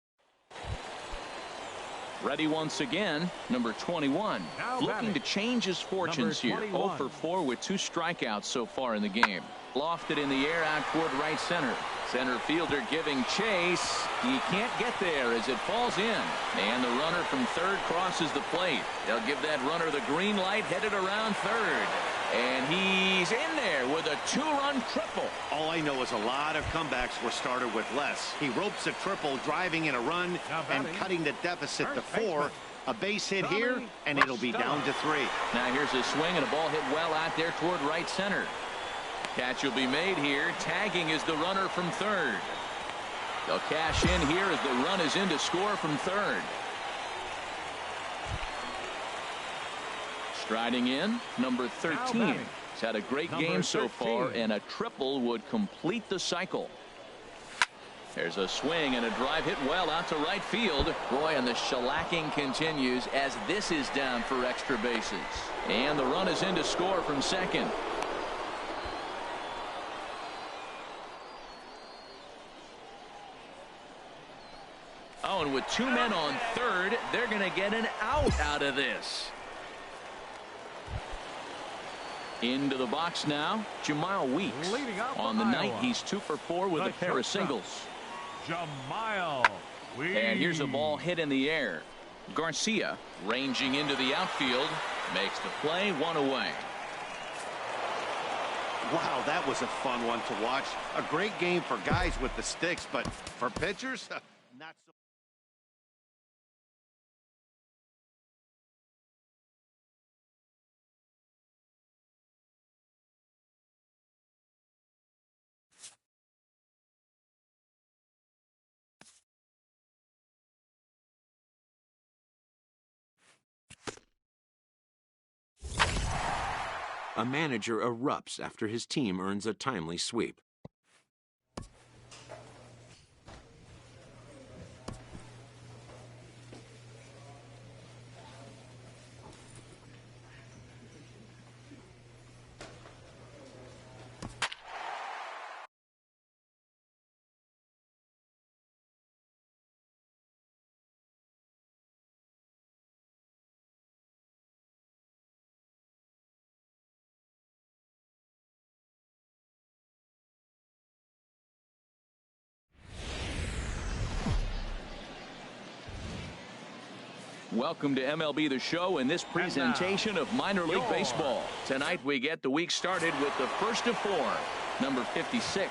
Ready once again, number 21. Looking to change his fortunes here. 0 for 4 with 2 strikeouts so far in the game. Lofted in the air out toward right center. Center fielder giving chase. He can't get there as it falls in. And the runner from third crosses the plate. They'll give that runner the green light, headed around third. And he's in there with a 2-run triple. All I know is a lot of comebacks were started with less. He ropes a triple, driving in a run and cutting the deficit to 4. A base hit here, and it'll be down to 3. Now here's a swing and a ball hit well out there toward right center. Catch will be made here. Tagging is the runner from third. They'll cash in here as the run is in to score from third. Striding in, number 13. He's had a great game so far, and a triple would complete the cycle. There's a swing and a drive hit well out to right field. Boy, and the shellacking continues as this is down for extra bases. And the run is in to score from second. Oh, and with 2 men on third, they're going to get an out of this. Into the box now, Jamal Weeks. On the night, he's 2 for 4 with a pair of singles. Jamal Weeks. And here's a ball hit in the air. Garcia ranging into the outfield, makes the play, 1 away. Wow, that was a fun one to watch. A great game for guys with the sticks, but for pitchers, not so. A manager erupts after his team earns a timely sweep. Welcome to MLB The Show and this presentation of minor league baseball. Tonight we get the week started with the first of 4. Number 56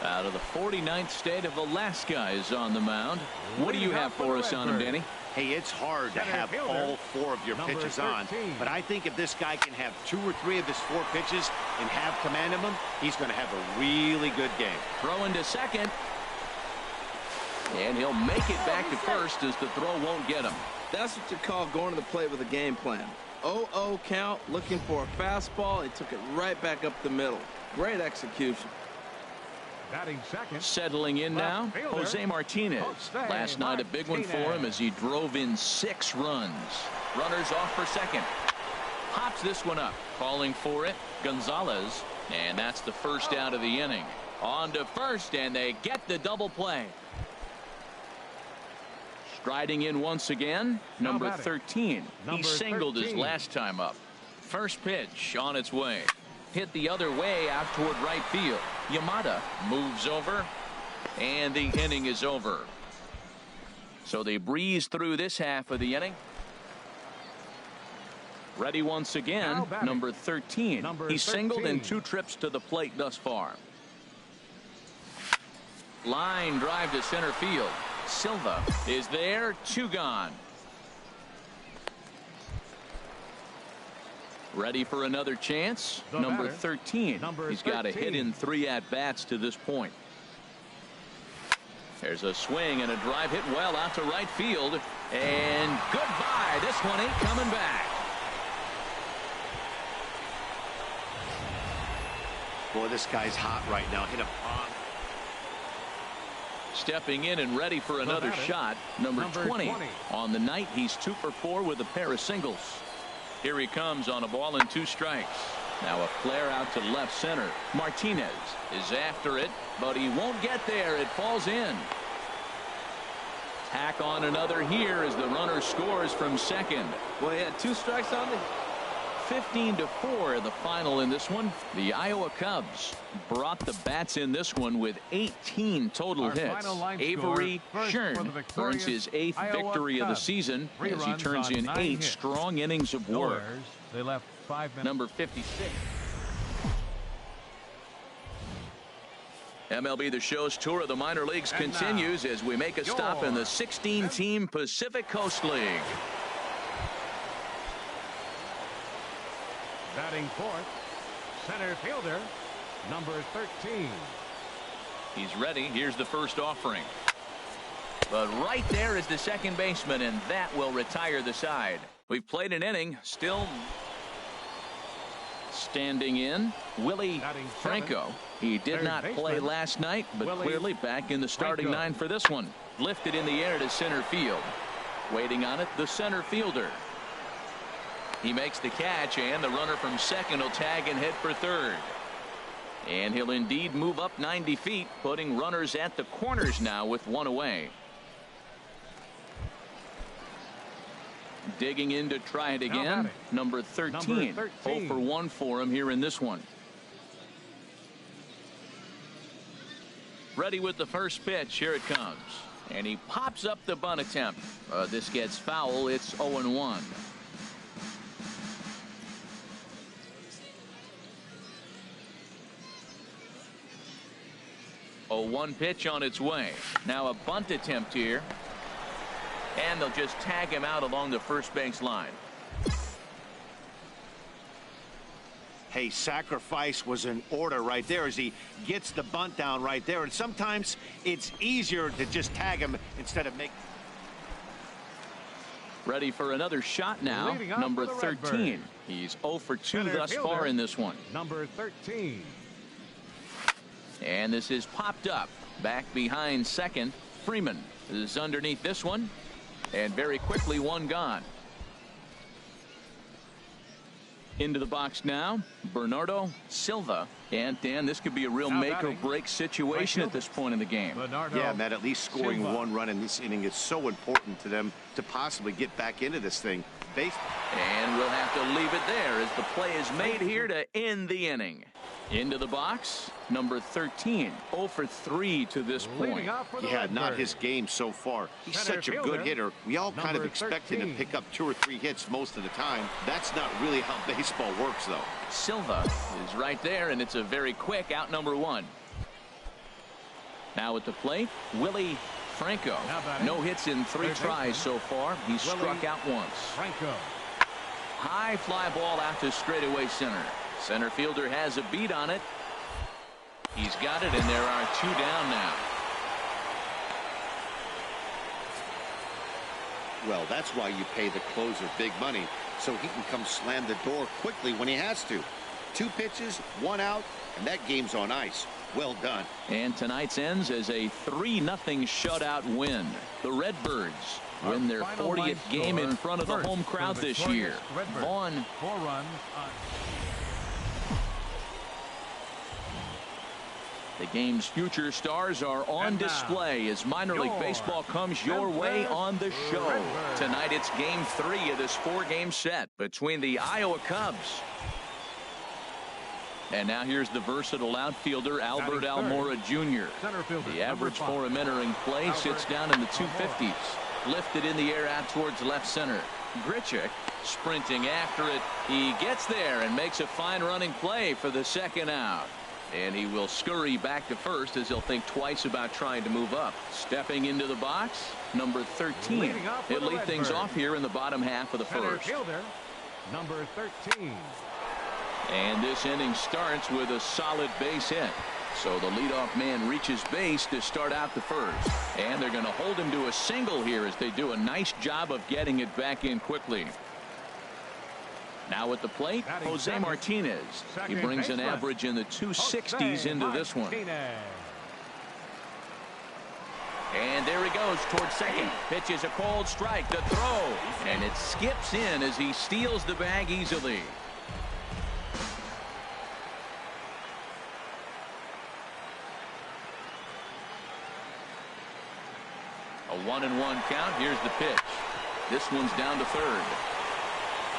out of the 49th state of Alaska is on the mound. What do you have for us on him, Danny? Hey, it's hard to have all 4 of your pitches on, but I think if this guy can have 2 or 3 of his 4 pitches and have command of them, he's going to have a really good game. Throwing to second. And he'll make it back to first as the throw won't get him. That's what you call going to the plate with a game plan. 0-0 count, looking for a fastball. He took it right back up the middle. Great execution. Batting second. Settling in now, Jose Martinez. Last night a big one for him as he drove in 6 runs. Runners off for second. Pops this one up. Calling for it, Gonzalez. And that's the first out of the inning. On to first, and they get the double play. Striding in once again, number 13. He singled his last time up. First pitch on its way. Hit the other way out toward right field. Yamada moves over, and the inning is over. So they breeze through this half of the inning. Ready once again, number 13. He singled in 2 trips to the plate thus far. Line drive to center field. Silva is there, 2 gone. Ready for another chance. Number 13. He's got a hit in 3 at-bats to this point. There's a swing and a drive hit well out to right field. And goodbye. This one ain't coming back. Boy, this guy's hot right now. Hit a bomb. Stepping in and ready for another shot, number 20. On the night, he's 2 for 4 with a pair of singles. Here he comes on a ball and 2 strikes. Now a flare out to left center. Martinez is after it, but he won't get there. It falls in. Tack on another here as the runner scores from second. Well, he had 2 strikes on the 15-4 the final in this one. The Iowa Cubs brought the bats in this one with 18 total hits. Avery Schern earns his 8th victory of the season as he turns in 8 strong innings of work. They left 5 minutes. Number 56. MLB The Show's tour of the minor leagues continues as we make a stop in the 16-team Pacific Coast League. Batting fourth, center fielder, number 13. He's ready. Here's the first offering. But right there is the second baseman, and that will retire the side. We've played an inning. Still standing in, Willie Franco. He did not play last night, but clearly back in the starting 9 for this one. Lifted in the air to center field. Waiting on it, the center fielder. He makes the catch, and the runner from second will tag and hit for third. And he'll indeed move up 90 feet, putting runners at the corners now with 1 away. Digging in to try it again, number 13. 0 for 1 for him here in this one. Ready with the first pitch. Here it comes. And he pops up the bunt attempt. This gets foul. It's 0-1. A 1 pitch on its way. Now a bunt attempt here. And they'll just tag him out along the first base line. Hey, sacrifice was in order right there as he gets the bunt down right there. And sometimes it's easier to just tag him instead of make. Ready for another shot now. Number 13. He's 0 for 2 thus far in this one. Number 13. And this is popped up. Back behind second. Freeman is underneath this one. And very quickly, 1 gone. Into the box now, Bernardo Silva. And Dan, this could be a real make or break situation at this point in the game. Yeah, Matt, at least scoring 1 run in this inning is so important to them to possibly get back into this thing. And we'll have to leave it there as the play is made here to end the inning. Into the box, number 13. 0 for 3 to this point. Yeah, not his game so far. He's such a good hitter. We all kind of expect him to pick up 2 or 3 hits most of the time. That's not really how baseball works, though. Silva is right there, and it's a very quick out number 1. Now at the plate, Willie Franco. No hits in 3 tries so far. He's struck out once. High fly ball out to straightaway center. Center fielder has a beat on it. He's got it, and there are 2 down now. Well, that's why you pay the closer big money, so he can come slam the door quickly when he has to. 2 pitches, 1 out, and that game's on ice. Well done. And tonight's ends as a 3-0 shutout win. The Redbirds win their 40th game in front of the home crowd this year. Vaughn. 4 runs on. The game's future stars are on display as minor league baseball comes your way on the show. Tonight it's game 3 of this 4-game set between the Iowa Cubs. And now here's the versatile outfielder Albert Almora Jr. The average for him entering play sits down in the 250s. Lifted in the air out towards left center. Grichuk sprinting after it. He gets there and makes a fine running play for the second out. And he will scurry back to first as he'll think twice about trying to move up. Stepping into the box, number 13. He'll lead things off here in the bottom half of the first. Fielder, number 13. And this inning starts with a solid base hit. So the leadoff man reaches base to start out the first. And they're going to hold him to a single here as they do a nice job of getting it back in quickly. Now at the plate, Jose Martinez. He brings an average in the 260s into this one. And there he goes towards second. Pitch is a cold strike. The throw. And it skips in as he steals the bag easily. A 1-1 count. Here's the pitch. This one's down to third.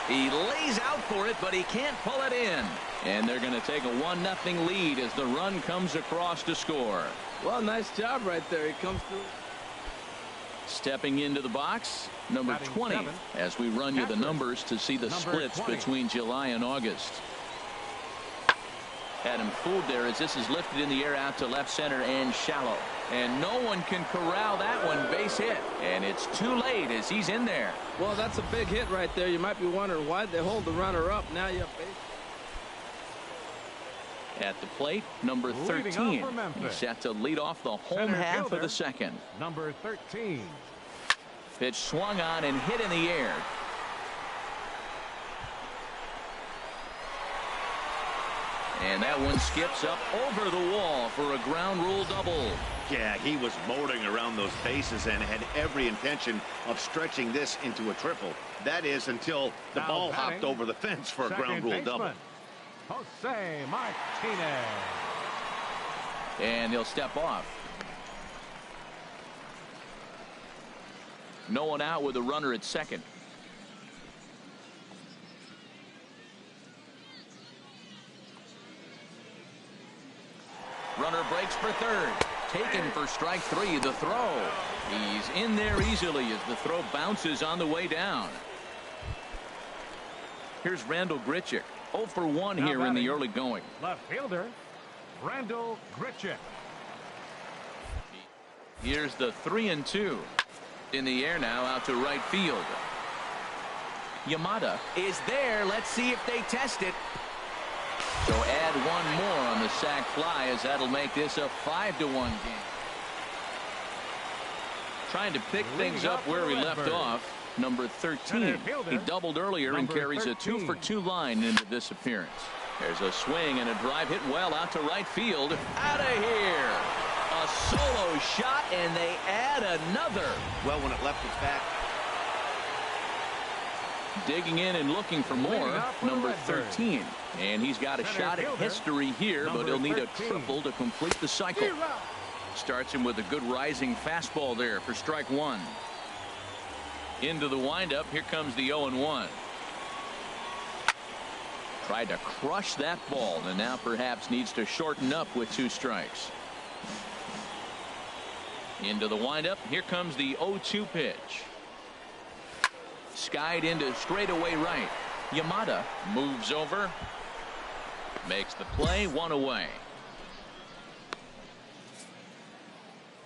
He lays out for it, but he can't pull it in. And they're going to take a 1-0 lead as the run comes across to score. Well, nice job right there. He comes through. Stepping into the box, number 20, as we run you the numbers to see the splits between July and August. Had him fooled there as this is lifted in the air out to left center and shallow. And no one can corral that one. Base hit. And it's too late as he's in there. Well, that's a big hit right there. You might be wondering why they hold the runner up. Now you have base. At the plate, number 13. He's set to lead off the home half of the second. Number 13. Pitch swung on and hit in the air. And that one skips up over the wall for a ground rule double. Yeah, he was motoring around those bases and had every intention of stretching this into a triple. That is until the ball hopped over the fence for a ground rule double. Jose Martinez. And he'll step off. No one out with a runner at second. Runner breaks for third. Taken for strike three. The throw. He's in there easily as the throw bounces on the way down. Here's Randal Grichuk. 0 for 1 here in the early going. Left fielder, Randal Grichuk. Here's the 3-2. In the air now out to right field. Yamada is there. Let's see if they test it. So add one more on the sac fly as that'll make this a 5-1 game. Trying to pick things up where he left off. Number 13. He doubled earlier and carries a 2 for 2 line into this appearance. There's a swing and a drive hit well out to right field. Out of here. A solo shot and they add another. Well, when it left its back. Digging in and looking for more. Number 13. And he's got a shot at history here, but he'll need a triple to complete the cycle. Starts him with a good rising fastball there for strike one. Into the windup. Here comes the 0-1. Tried to crush that ball and now perhaps needs to shorten up with 2 strikes. Into the windup. Here comes the 0-2 pitch. Skied into straightaway right. Yamada moves over. Makes the play. 1 away.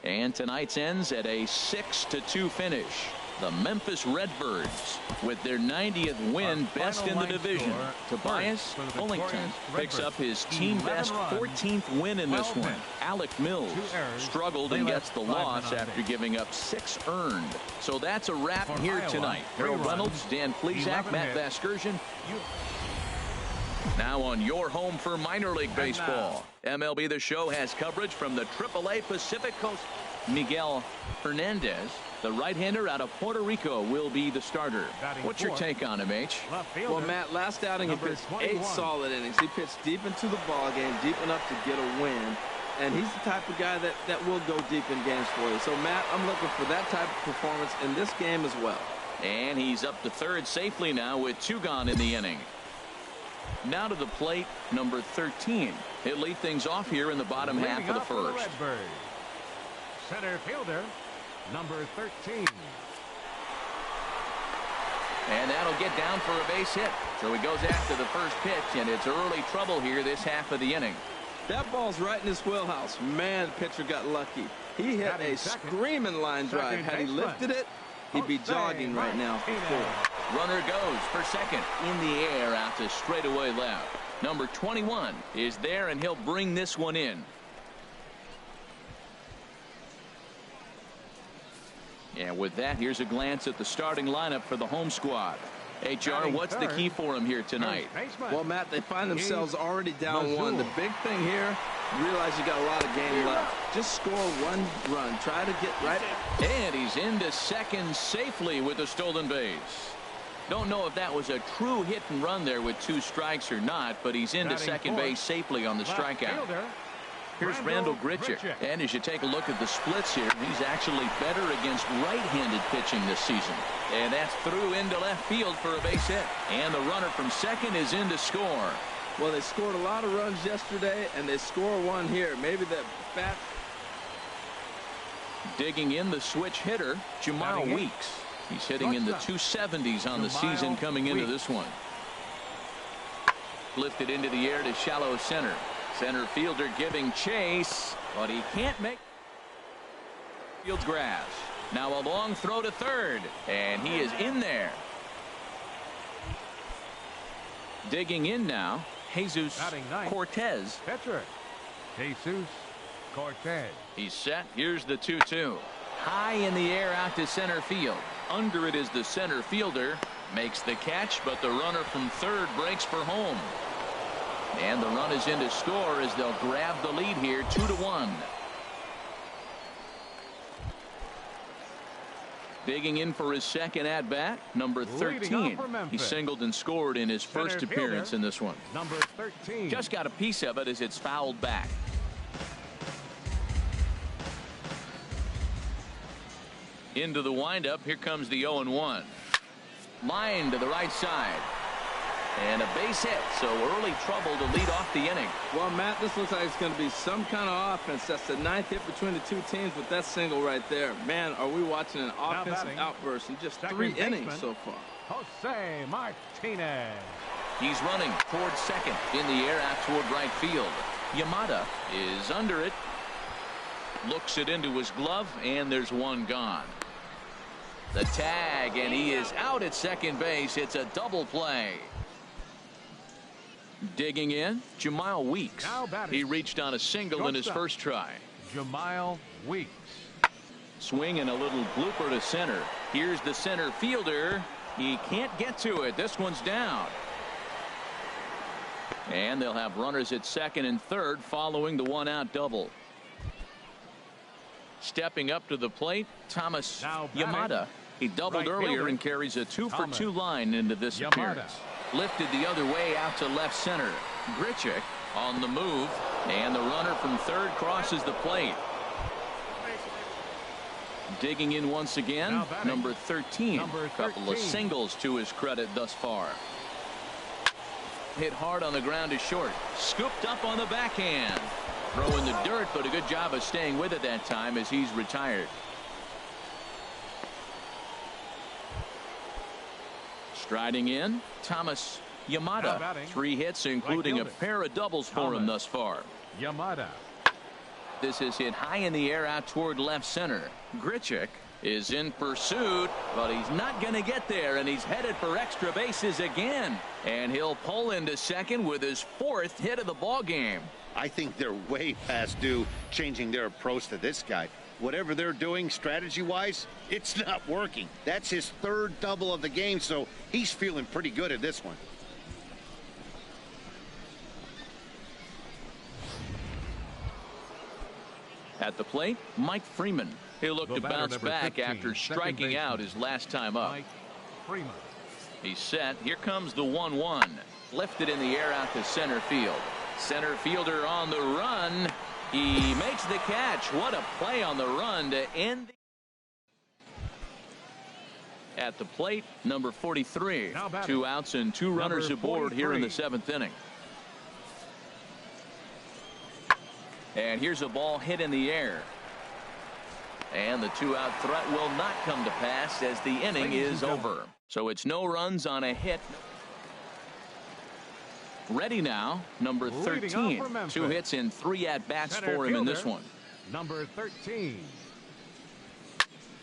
And tonight's ends at a 6-2 finish. The Memphis Redbirds with their 90th win, best in the division. Tobias Fullington picks up his team best 14th win in this one. Alec Mills struggled and gets the loss after giving up 6 earned. So that's a wrap here tonight. Harold Reynolds, Dan Plesac, Matt Vasgersian. Now on your home for minor league baseball. MLB The Show has coverage from the AAA Pacific Coast. Miguel Hernandez, the right-hander out of Puerto Rico, will be the starter. What's your take on him, H? Well, Matt, last outing he pitched 8 solid innings. He pitched deep into the ball game, deep enough to get a win. And he's the type of guy that will go deep in games for you. So, Matt, I'm looking for that type of performance in this game as well. And he's up to third safely now with 2 gone in the inning. Now to the plate, number 13. He'll lead things off here in the bottom half of the first. Center fielder, number 13. And that'll get down for a base hit. So he goes after the first pitch, and it's early trouble here this half of the inning. That ball's right in his wheelhouse. Man, pitcher got lucky. He hit a screaming line drive. Had he lifted it, he'd be jogging right now for 4. Runner goes for second in the air out to straightaway left. Number 21 is there, and he'll bring this one in. And with that, here's a glance at the starting lineup for the home squad. HR, what's the key for him here tonight? Well, Matt, they find themselves already down one. The big thing here, realize you got a lot of game left. Just score one run. Try to get right. And he's into second safely with a stolen base. Don't know if that was a true hit and run there with 2 strikes or not, but he's into second base safely on the strikeout. Here's Randal Grichuk. And as you take a look at the splits here, he's actually better against right-handed pitching this season. And that's through into left field for a base hit. And the runner from second is in to score. Well, they scored a lot of runs yesterday, and they score one here. Maybe that bat. Digging in the switch hitter, Jemile Weeks. He's hitting in the 270s on the season coming into this one. Lifted into the air to shallow center. Center fielder giving chase, but he can't make field's grass. Now a long throw to third, and he is in there. Digging in now, Jesus Cortez. Pitcher, Jesus Cortez. He's set. Here's the 2-2. High in the air out to center field. Under it is the center fielder. Makes the catch, but the runner from third breaks for home. And the run is in to score as they'll grab the lead here 2-1. Digging in for his second at bat, number 13. He singled and scored in his first appearance in this one. Number 13. Just got a piece of it as it's fouled back. Into the windup. Here comes the 0-1. Line to the right side. And a base hit, so early trouble to lead off the inning. Well, Matt, this looks like it's going to be some kind of offense. That's the 9th hit between the 2 teams with that single right there. Man, are we watching an offensive outburst in just 3 innings so far. Jose Martinez. He's running towards second. In the air out toward right field. Yamada is under it. Looks it into his glove, and there's one gone. The tag, and he is out at second base. It's a double play. Digging in, Jemile Weeks. He reached on a single in his first try. Jemile Weeks. Swing and a little blooper to center. Here's the center fielder. He can't get to it. This one's down. And they'll have runners at second and third following the 1-out double. Stepping up to the plate, Thomas Yamada. He doubled earlier and carries a 2-for-2 line into this appearance. Lifted the other way out to left center. Grichuk on the move, and the runner from third crosses the plate. Digging in once again, number 13. Couple of singles to his credit thus far. Hit hard on the ground to short. Scooped up on the backhand. Throwing the dirt, but a good job of staying with it that time as he's retired. Striding in, Thomas Yamada. 3 hits, including a pair of doubles for him thus far. Yamada. This is hit high in the air out toward left center. Grichuk is in pursuit, but he's not going to get there, and he's headed for extra bases again. And he'll pull into second with his 4th hit of the ball game. I think they're way past due changing their approach to this guy. Whatever they're doing strategy-wise, it's not working. That's his 3rd double of the game, so he's feeling pretty good at this one. At the plate, Mike Freeman. He'll look to bounce back after striking out his last time up. Mike Freeman. He's set. Here comes the 1-1. Lifted in the air out to center field. Center fielder on the run. He makes the catch. What a play on the run to end. At the plate, number 43. 2 outs and 2 runners aboard here in the 7th inning. And here's a ball hit in the air. And the 2-out threat will not come to pass as the inning is over. So it's no runs on a hit. Ready now, number 13. 2 hits in 3 at-bats for him in this one. Number 13.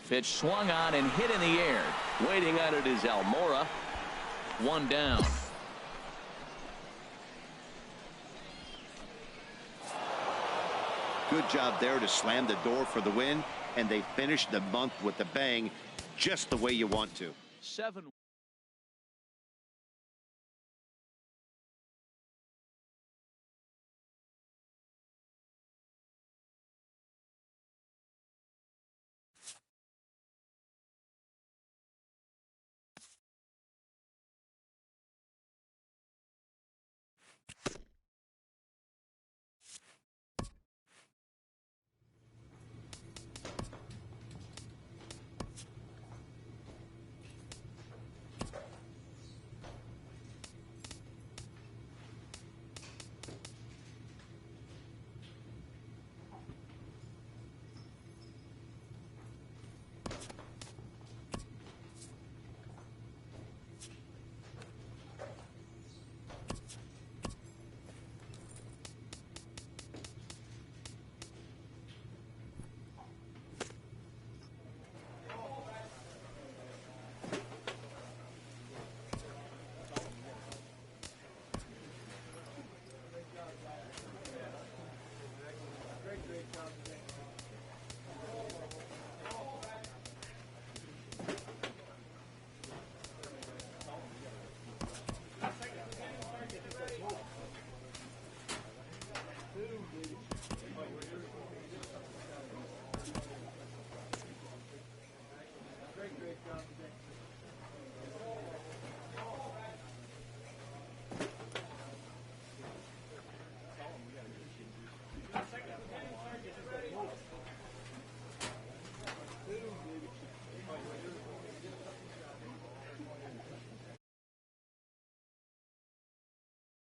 Pitch swung on and hit in the air. Waiting on it is Almora. 1 down. Good job there to slam the door for the win, and they finished the month with a bang, just the way you want to. 7